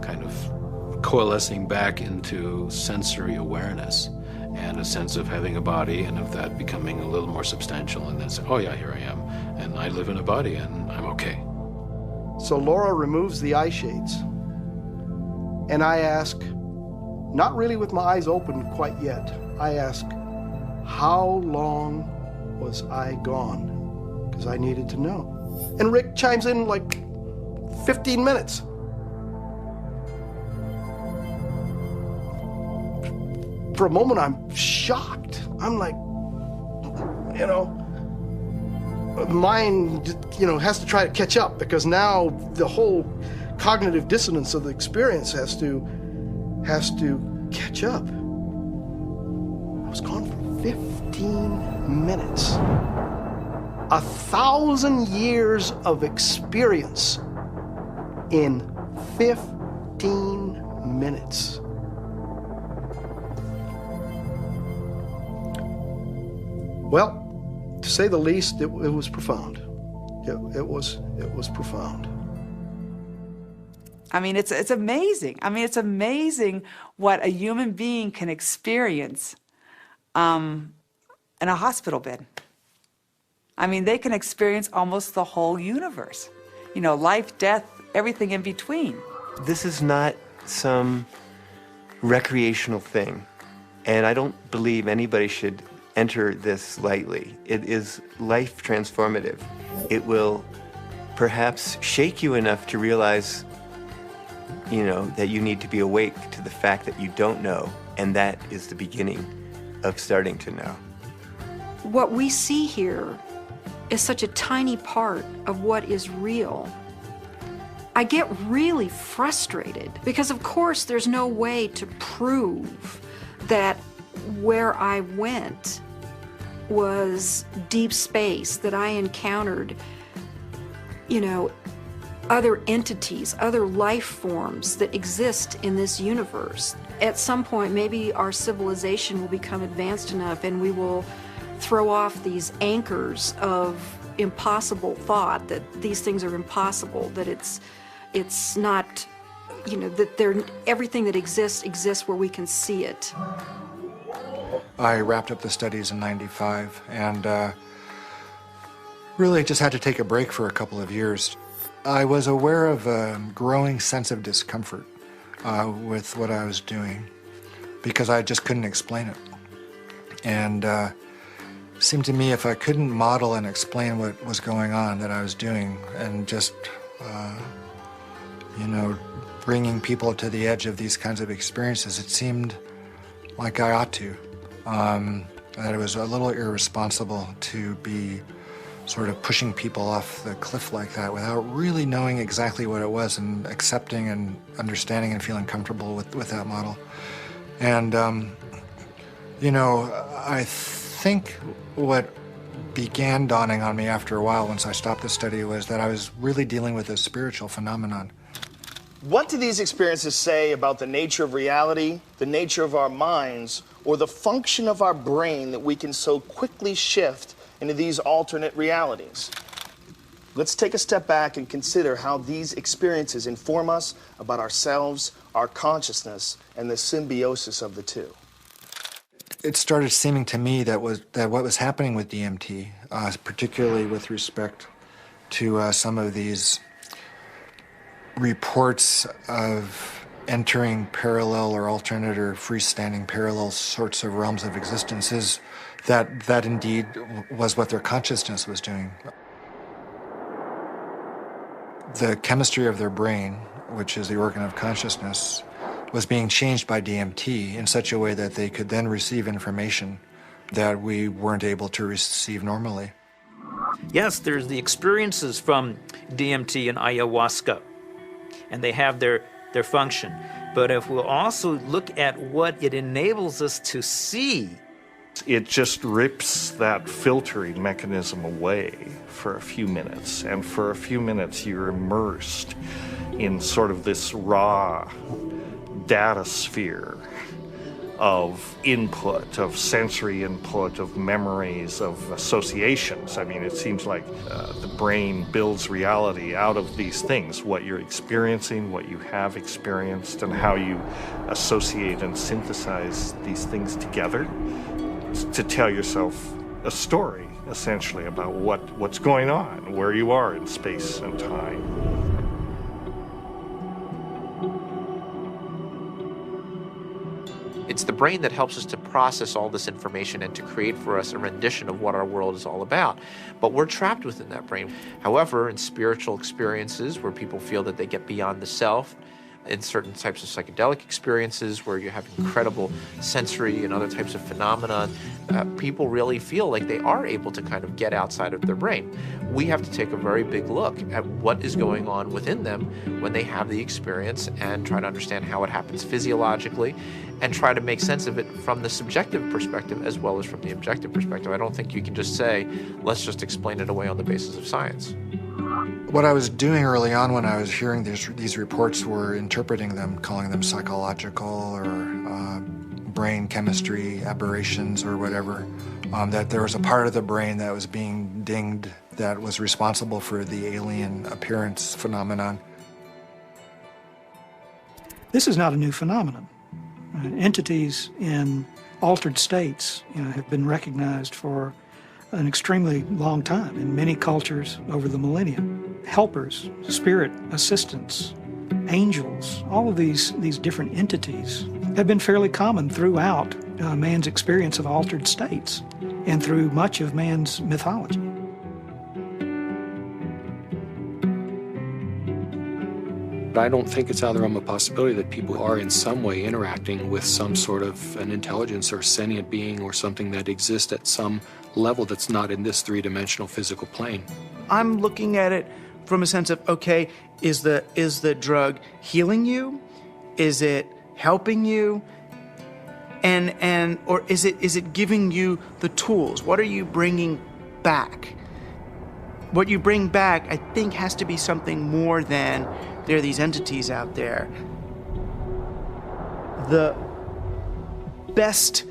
kind of coalescing back into sensory awareness and a sense of having a body and of that becoming a little more substantial, and then say, oh yeah, here I am, and I live in a body and I'm okay. So Laura removes the eye shades, and I ask, not really with my eyes open quite yet, I ask, how long was I gone? Because I needed to know. And Rick chimes in like 15 minutes. For a moment, I'm shocked. I'm like, mind, has to try to catch up, because now the whole cognitive dissonance of the experience has to catch up. I was gone for 15 minutes. 1,000 years of experience in 15 minutes. Well, to say the least, it was profound. It was profound. I mean, it's amazing. I mean, it's amazing what a human being can experience in a hospital bed. I mean, they can experience almost the whole universe. Life, death, everything in between. This is not some recreational thing, and I don't believe anybody should enter this lightly. It is life transformative. It will perhaps shake you enough to realize, that you need to be awake to the fact that you don't know, and that is the beginning of starting to know. What we see here is such a tiny part of what is real, I get really frustrated because, of course, there's no way to prove that where I went was deep space, that I encountered, you know, other entities, other life forms that exist in this universe. At some point, maybe our civilization will become advanced enough and we will throw off these anchors of impossible thought, that these things are impossible, that it's not, you know, that everything that exists where we can see it. I wrapped up the studies in '95 and really just had to take a break for a couple of years. I was aware of a growing sense of discomfort with what I was doing because I just couldn't explain it. And it seemed to me if I couldn't model and explain what was going on that I was doing and just, you know, bringing people to the edge of these kinds of experiences, it seemed like I ought to. That it was a little irresponsible to be sort of pushing people off the cliff like that without really knowing exactly what it was and accepting and understanding and feeling comfortable with that model. And, you know, I think what began dawning on me after a while once I stopped the study was that I was really dealing with a spiritual phenomenon. What do these experiences say about the nature of reality, the nature of our minds, or the function of our brain that we can so quickly shift into these alternate realities? Let's take a step back and consider how these experiences inform us about ourselves, our consciousness, and the symbiosis of the two. It started seeming to me that what was happening with DMT, particularly with respect to some of these reports of entering parallel or alternate or freestanding parallel sorts of realms of existence, is that indeed was what their consciousness was doing. The chemistry of their brain, which is the organ of consciousness, was being changed by DMT in such a way that they could then receive information that we weren't able to receive normally. Yes, there's the experiences from DMT and ayahuasca, and they have their function. But if we'll also look at what it enables us to see, it just rips that filtering mechanism away for a few minutes. And for a few minutes, you're immersed in sort of this raw data sphere of input, of sensory input, of memories, of associations. I mean, it seems like the brain builds reality out of these things, what you're experiencing, what you have experienced, and how you associate and synthesize these things together to tell yourself a story, essentially, about what's going on, where you are in space and time. It's the brain that helps us to process all this information and to create for us a rendition of what our world is all about. But we're trapped within that brain. However, in spiritual experiences where people feel that they get beyond the self, in certain types of psychedelic experiences where you have incredible sensory and other types of phenomena, people really feel like they are able to kind of get outside of their brain. We have to take a very big look at what is going on within them when they have the experience and try to understand how it happens physiologically and try to make sense of it from the subjective perspective as well as from the objective perspective. I don't think you can just say, let's just explain it away on the basis of science. What I was doing early on when I was hearing these reports were interpreting them, calling them psychological or brain chemistry aberrations or whatever, that there was a part of the brain that was being dinged that was responsible for the alien appearance phenomenon. This is not a new phenomenon. Entities in altered states, have been recognized for an extremely long time in many cultures over the millennia. Helpers, spirit assistants, angels, all of these different entities have been fairly common throughout man's experience of altered states and through much of man's mythology. I don't think it's out of the realm of possibility that people are in some way interacting with some sort of an intelligence or sentient being or something that exists at some level that's not in this three-dimensional physical plane. I'm looking at it from a sense of, okay, is the drug healing you? Is it helping you? Or is it giving you the tools? What are you bringing back? What you bring back, I think, has to be something more than there are these entities out there. The best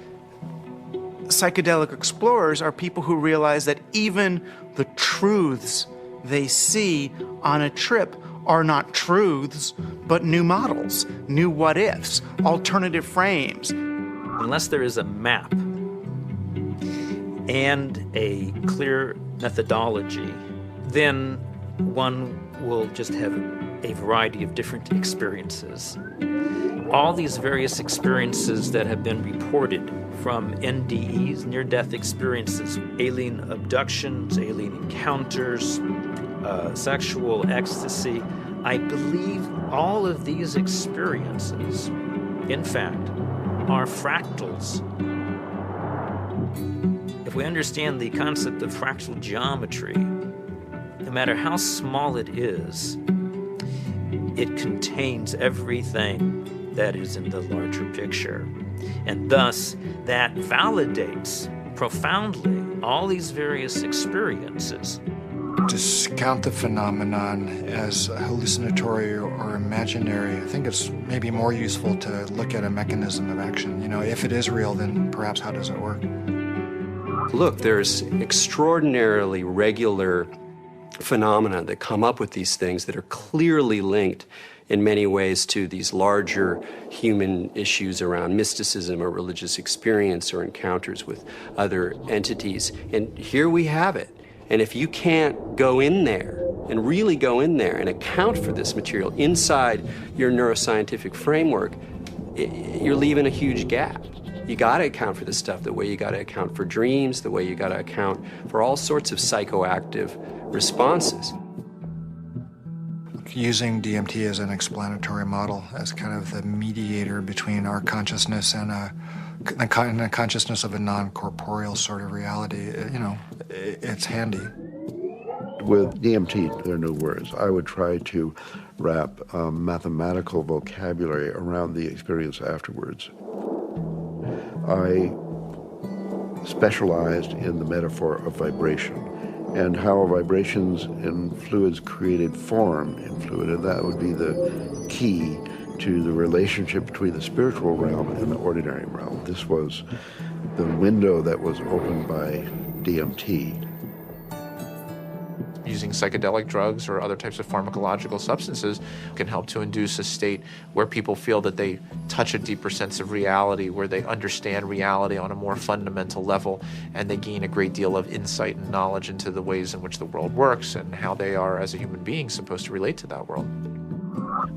psychedelic explorers are people who realize that even the truths they see on a trip are not truths, but new models, new what-ifs, alternative frames. Unless there is a map and a clear methodology, then one will just have a variety of different experiences. All these various experiences that have been reported from NDEs, near-death experiences, alien abductions, alien encounters, sexual ecstasy, I believe all of these experiences, in fact, are fractals. If we understand the concept of fractal geometry, no matter how small it is, it contains everything that is in the larger picture. And thus, that validates profoundly all these various experiences. Discount the phenomenon as hallucinatory or imaginary. I think it's maybe more useful to look at a mechanism of action. You know, if it is real, then perhaps how does it work? Look, there's extraordinarily regular phenomena that come up with these things that are clearly linked in many ways to these larger human issues around mysticism or religious experience or encounters with other entities. And here we have it. And if you can't go in there and really go in there and account for this material inside your neuroscientific framework, you're leaving a huge gap. You got to account for this stuff the way you got to account for dreams, the way you got to account for all sorts of psychoactive responses. Using DMT as an explanatory model, as kind of the mediator between our consciousness and the consciousness of a non-corporeal sort of reality, you know, it's handy. With DMT, there are no words. I would try to wrap mathematical vocabulary around the experience afterwards. I specialized in the metaphor of vibration and how vibrations in fluids created form in fluid, and that would be the key to the relationship between the spiritual realm and the ordinary realm. This was the window that was opened by DMT. Using psychedelic drugs or other types of pharmacological substances can help to induce a state where people feel that they touch a deeper sense of reality, where they understand reality on a more fundamental level, and they gain a great deal of insight and knowledge into the ways in which the world works and how they are, as a human being, supposed to relate to that world.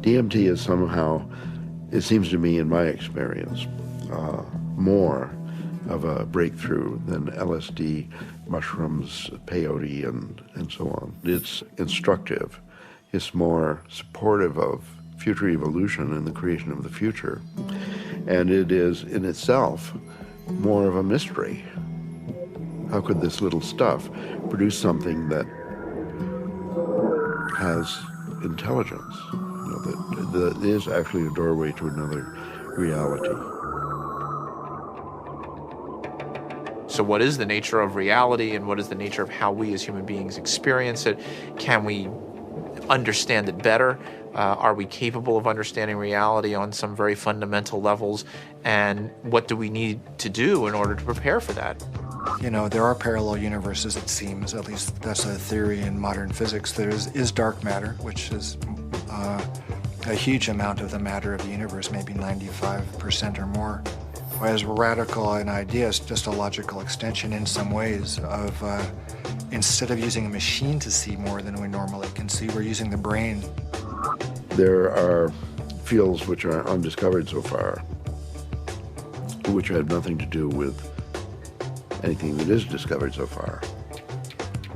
DMT is somehow, it seems to me in my experience, more of a breakthrough than LSD, mushrooms, peyote, and so on. It's instructive. It's more supportive of future evolution and the creation of the future. And it is, in itself, more of a mystery. How could this little stuff produce something that has intelligence? You know, that is actually a doorway to another reality. So what is the nature of reality, and what is the nature of how we as human beings experience it? Can we understand it better? Are we capable of understanding reality on some very fundamental levels? And what do we need to do in order to prepare for that? You know, there are parallel universes, it seems, at least that's a theory in modern physics. There is dark matter, which is a huge amount of the matter of the universe, maybe 95% or more. As radical an idea, it's just a logical extension in some ways of, instead of using a machine to see more than we normally can see, we're using the brain. There are fields which are undiscovered so far, which have nothing to do with anything that is discovered so far.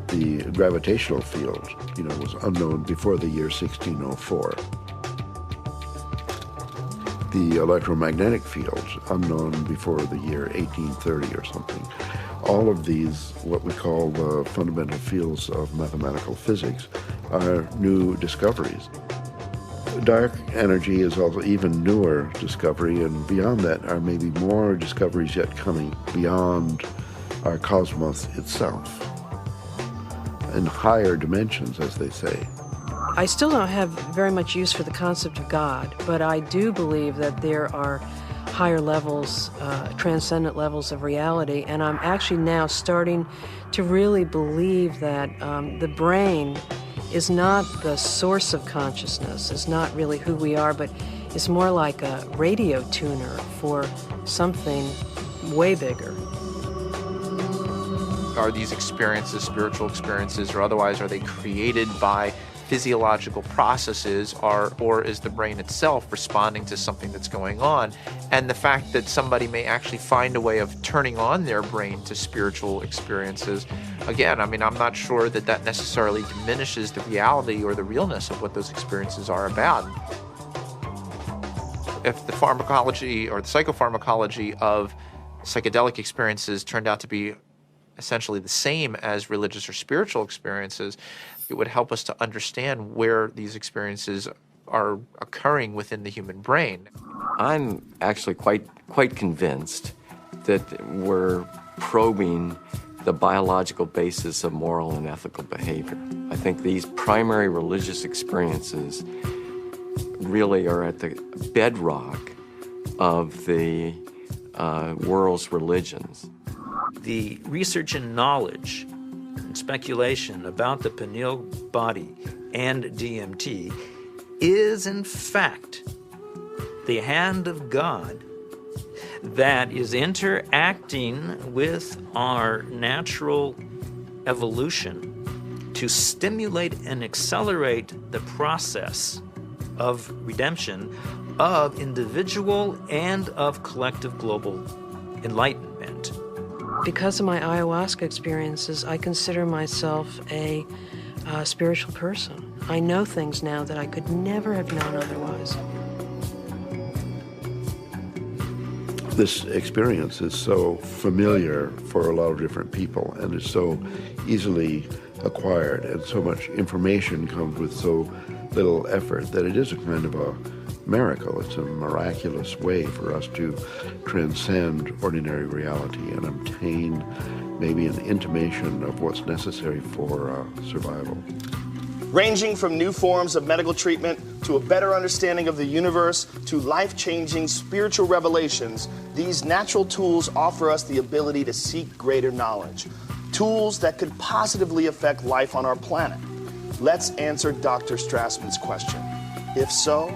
The gravitational field, you know, was unknown before the year 1604. The electromagnetic fields, unknown before the year 1830 or something. All of these, what we call the fundamental fields of mathematical physics, are new discoveries. Dark energy is also even newer discovery, and beyond that are maybe more discoveries yet coming beyond our cosmos itself, in higher dimensions, as they say. I still don't have very much use for the concept of God, but I do believe that there are higher levels, transcendent levels of reality, and I'm actually now starting to really believe that the brain is not the source of consciousness, is not really who we are, but is more like a radio tuner for something way bigger. Are these experiences, spiritual experiences or otherwise, are they created by physiological processes, or is the brain itself responding to something that's going on? And the fact that somebody may actually find a way of turning on their brain to spiritual experiences, again, I mean, I'm not sure that that necessarily diminishes the reality or the realness of what those experiences are about. If the pharmacology or the psychopharmacology of psychedelic experiences turned out to be essentially the same as religious or spiritual experiences, it would help us to understand where these experiences are occurring within the human brain. I'm actually quite convinced that we're probing the biological basis of moral and ethical behavior. I think these primary religious experiences really are at the bedrock of the world's religions. The research and knowledge and speculation about the pineal body and DMT is in fact the hand of God that is interacting with our natural evolution to stimulate and accelerate the process of redemption of individual and of collective global enlightenment. Because of my ayahuasca experiences, I consider myself a spiritual person. I know things now that I could never have known otherwise. This experience is so familiar for a lot of different people and is so easily acquired, and so much information comes with so little effort that it is a kind of a miracle. It's a miraculous way for us to transcend ordinary reality and obtain maybe an intimation of what's necessary for survival. Ranging from new forms of medical treatment to a better understanding of the universe to life-changing spiritual revelations, these natural tools offer us the ability to seek greater knowledge. Tools that could positively affect life on our planet. Let's answer Dr. Strassman's question. If so,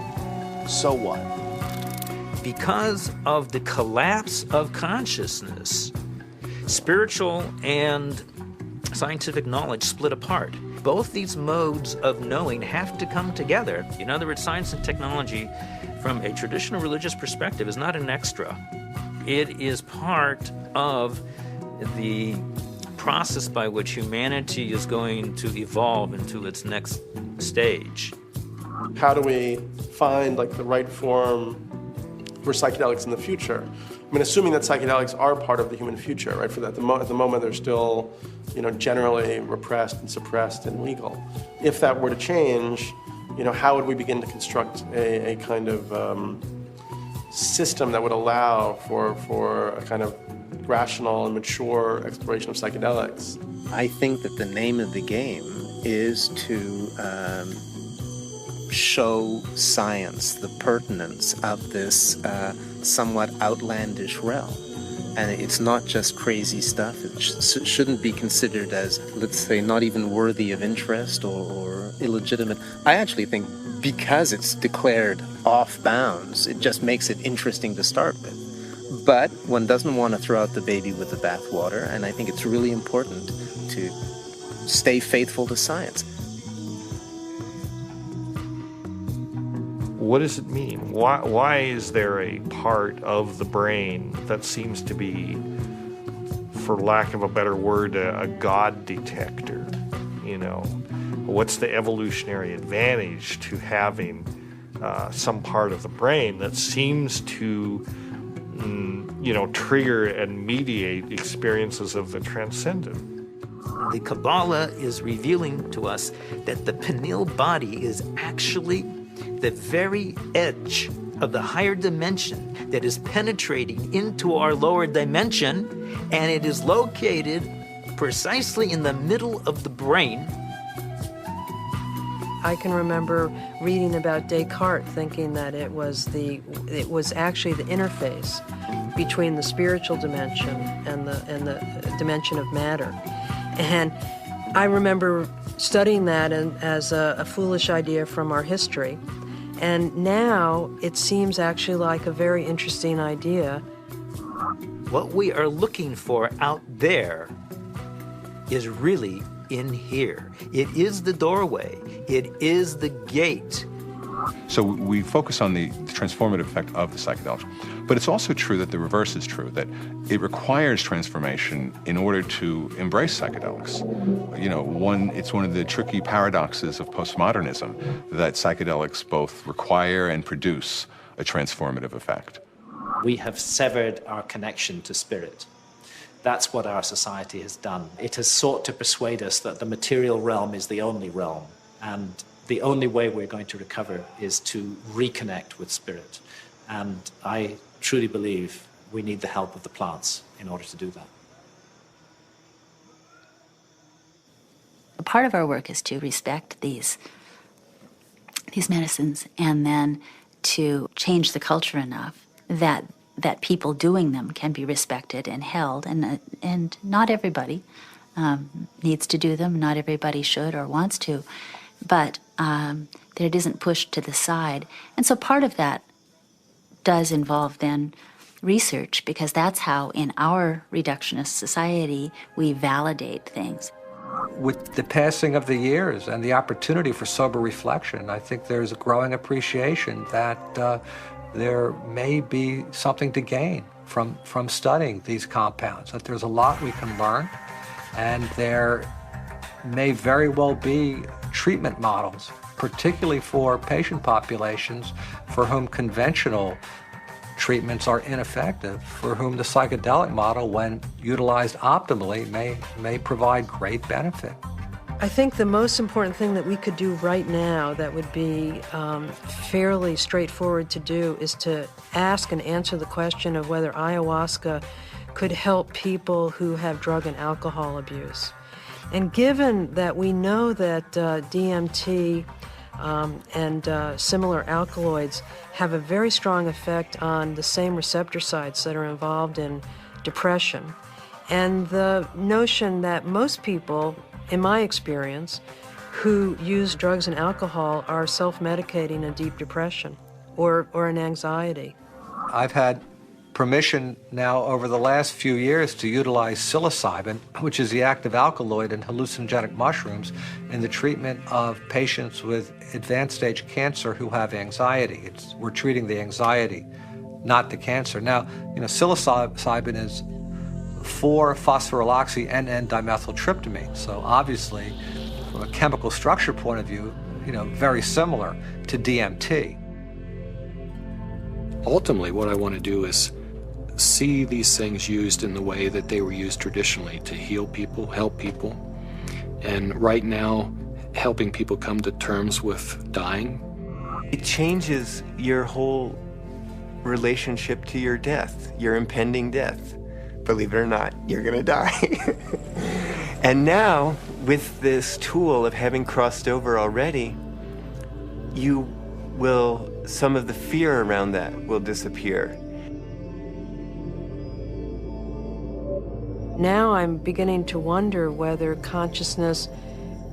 so what? Because of the collapse of consciousness, spiritual and scientific knowledge split apart. Both these modes of knowing have to come together. In other words, science and technology, from a traditional religious perspective, is not an extra. It is part of the process by which humanity is going to evolve into its next stage. How do we find like the right form for psychedelics in the future? I mean, assuming that psychedelics are part of the human future, right? For that, at the moment, they're still, generally repressed and suppressed and legal. If that were to change, how would we begin to construct a kind of system that would allow for a kind of rational and mature exploration of psychedelics? I think that the name of the game is to show science the pertinence of this somewhat outlandish realm. And it's not just crazy stuff. It shouldn't be considered as, let's say, not even worthy of interest or illegitimate. I actually think because it's declared off bounds, it just makes it interesting to start with. But one doesn't want to throw out the baby with the bathwater, and I think it's really important to stay faithful to science. What does it mean? Why is there a part of the brain that seems to be, for lack of a better word, a God detector? What's the evolutionary advantage to having some part of the brain that seems to trigger and mediate experiences of the transcendent. The Kabbalah is revealing to us that the pineal body is actually the very edge of the higher dimension that is penetrating into our lower dimension, and it is located precisely in the middle of the brain. I can remember reading about Descartes, thinking that it was actually the interface between the spiritual dimension and the dimension of matter. And I remember studying that as a foolish idea from our history. And now it seems actually like a very interesting idea. What we are looking for out there is really in here. It is the doorway. It is the gate. So we focus on the transformative effect of the psychedelics. But it's also true that the reverse is true, that it requires transformation in order to embrace psychedelics. It's one of the tricky paradoxes of postmodernism that psychedelics both require and produce a transformative effect. We have severed our connection to spirit. That's what our society has done. It has sought to persuade us that the material realm is the only realm, and the only way we're going to recover is to reconnect with spirit. And I truly believe we need the help of the plants in order to do that. Part of our work is to respect these medicines and then to change the culture enough that people doing them can be respected and held, and not everybody needs to do them, not everybody should or wants to, but that it isn't pushed to the side. And so part of that does involve then research, because that's how in our reductionist society we validate things. With the passing of the years and the opportunity for sober reflection, I think there's a growing appreciation that there may be something to gain from studying these compounds, that there's a lot we can learn, and there may very well be treatment models, particularly for patient populations for whom conventional treatments are ineffective, for whom the psychedelic model, when utilized optimally, may provide great benefit. I think the most important thing that we could do right now that would be fairly straightforward to do is to ask and answer the question of whether ayahuasca could help people who have drug and alcohol abuse. And given that we know that DMT and similar alkaloids have a very strong effect on the same receptor sites that are involved in depression, and the notion that most people, in my experience, who use drugs and alcohol are self-medicating a deep depression or an anxiety. I've had permission now over the last few years to utilize psilocybin, which is the active alkaloid in hallucinogenic mushrooms, in the treatment of patients with advanced stage cancer who have anxiety. We're treating the anxiety, not the cancer. Now, psilocybin is 4-phosphoryloxy N,N-dimethyltryptamine. So obviously, from a chemical structure point of view, very similar to DMT. Ultimately, what I want to do is see these things used in the way that they were used traditionally, to heal people, help people. And right now, helping people come to terms with dying. It changes your whole relationship to your death, your impending death. Believe it or not, you're gonna die. And now, with this tool of having crossed over already, some of the fear around that will disappear. Now I'm beginning to wonder whether consciousness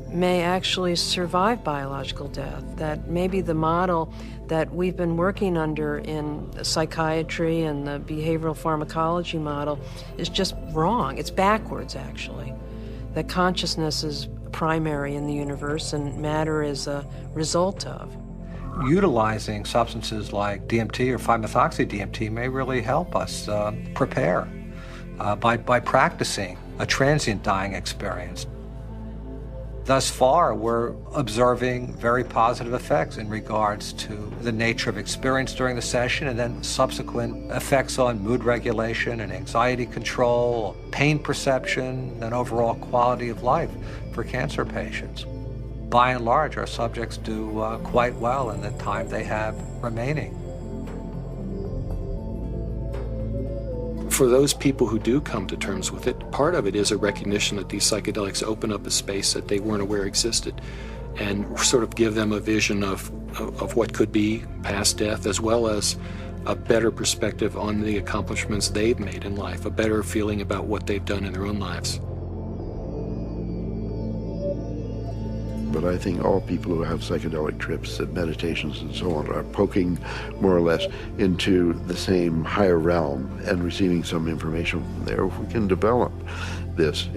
may actually survive biological death, that maybe the model that we've been working under in psychiatry and the behavioral pharmacology model is just wrong. It's backwards, actually. That consciousness is primary in the universe and matter is a result of. Utilizing substances like DMT or 5-methoxy-DMT may really help us prepare by practicing a transient dying experience. Thus far, we're observing very positive effects in regards to the nature of experience during the session and then subsequent effects on mood regulation and anxiety control, pain perception, and overall quality of life for cancer patients. By and large, our subjects do quite well in the time they have remaining. For those people who do come to terms with it, part of it is a recognition that these psychedelics open up a space that they weren't aware existed and sort of give them a vision of what could be past death, as well as a better perspective on the accomplishments they've made in life, a better feeling about what they've done in their own lives. But I think all people who have psychedelic trips and meditations and so on are poking more or less into the same higher realm and receiving some information from there. If we can develop this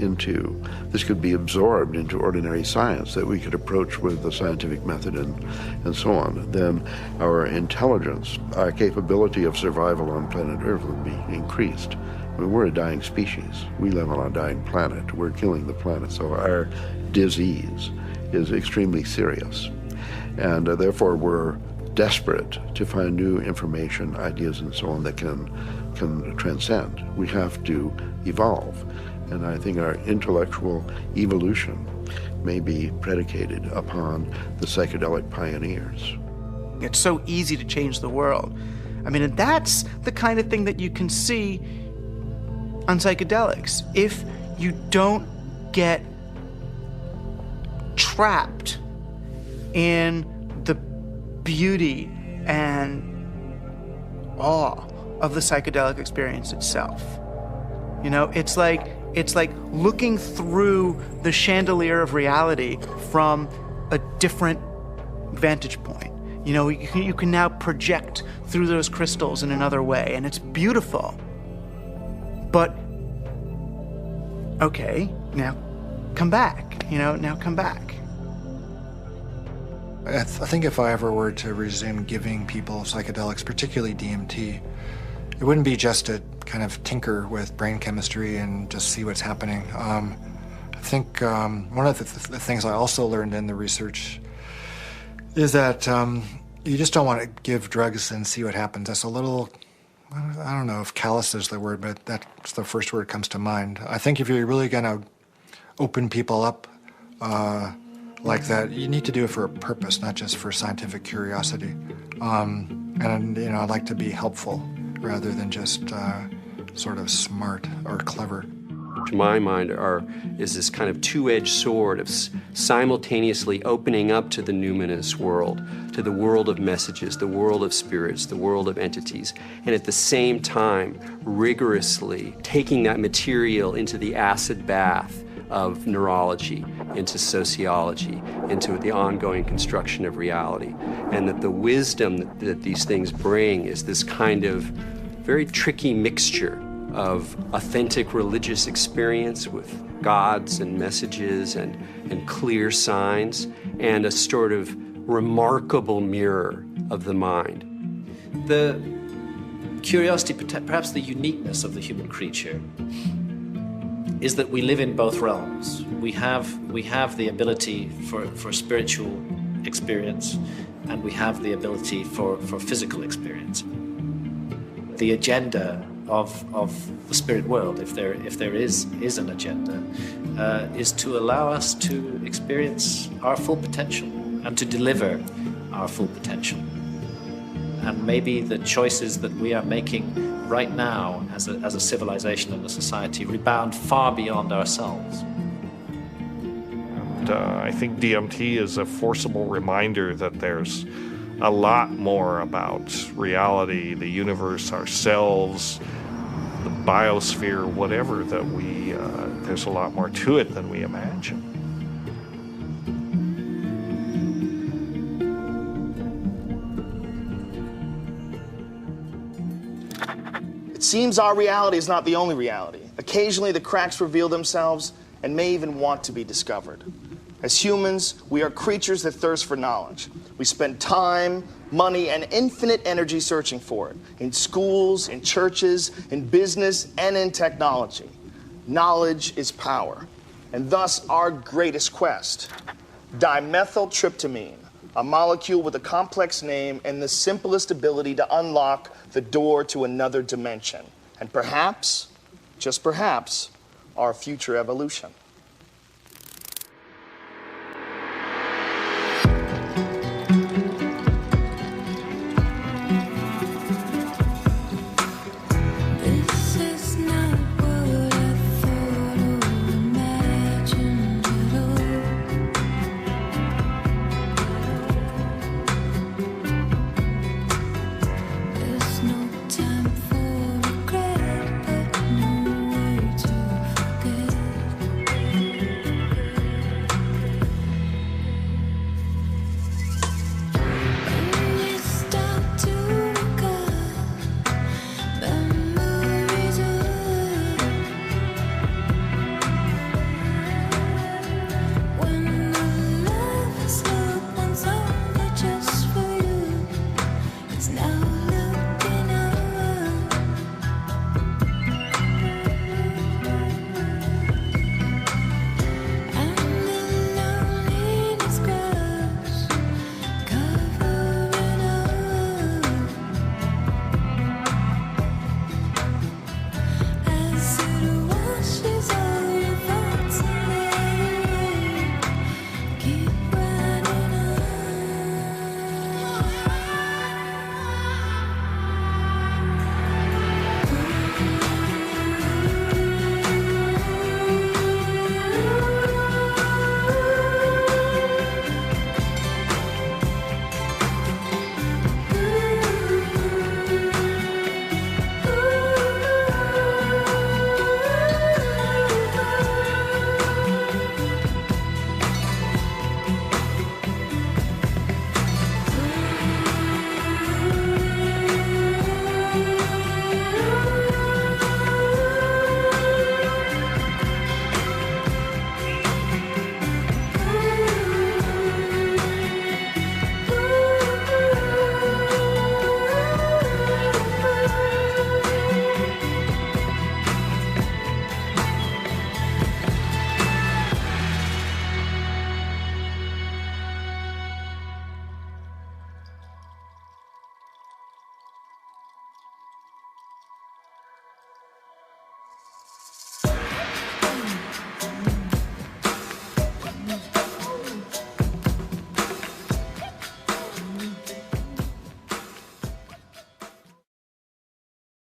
could be absorbed into ordinary science that we could approach with the scientific method and so on, then our intelligence, our capability of survival on planet Earth would be increased. I mean, we're a dying species. We live on a dying planet. We're killing the planet. So our disease is extremely serious. And therefore, we're desperate to find new information, ideas, and so on that can transcend. We have to evolve. And I think our intellectual evolution may be predicated upon the psychedelic pioneers. It's so easy to change the world. I mean, and that's the kind of thing that you can see on psychedelics. If you don't get trapped in the beauty and awe of the psychedelic experience itself. You know, it's like looking through the chandelier of reality from a different vantage point. You know, you can now project through those crystals in another way, and it's beautiful. But, okay, now come back, now come back. I think if I ever were to resume giving people psychedelics, particularly DMT, it wouldn't be just to kind of tinker with brain chemistry and just see what's happening. I think one of the things I also learned in the research is that you just don't want to give drugs and see what happens. That's a little, I don't know if callous is the word, but that's the first word that comes to mind. I think if you're really going to open people up like that, you need to do it for a purpose, not just for scientific curiosity. And I'd like to be helpful rather than just sort of smart or clever. To my mind, is this kind of two-edged sword of simultaneously opening up to the numinous world, to the world of messages, the world of spirits, the world of entities, and at the same time rigorously taking that material into the acid bath of neurology, into sociology, into the ongoing construction of reality. And that the wisdom that these things bring is this kind of very tricky mixture of authentic religious experience with gods and messages and clear signs, and a sort of remarkable mirror of the mind. The curiosity, perhaps the uniqueness of the human creature, is that we live in both realms. We have the ability for spiritual experience, and we have the ability for physical experience. The agenda of the spirit world, if there is an agenda, is to allow us to experience our full potential and to deliver our full potential. And maybe the choices that we are making right now as a civilization and a society rebound far beyond ourselves. And I think DMT is a forcible reminder that there's a lot more about reality, the universe, ourselves, the biosphere, whatever, that there's a lot more to it than we imagine. It seems our reality is not the only reality. Occasionally the cracks reveal themselves and may even want to be discovered. As humans, we are creatures that thirst for knowledge. We spend time, money, and infinite energy searching for it, in schools, in churches, in business, and in technology. Knowledge is power, and thus our greatest quest. Dimethyltryptamine, a molecule with a complex name and the simplest ability to unlock the door to another dimension. And perhaps, just perhaps, our future evolution.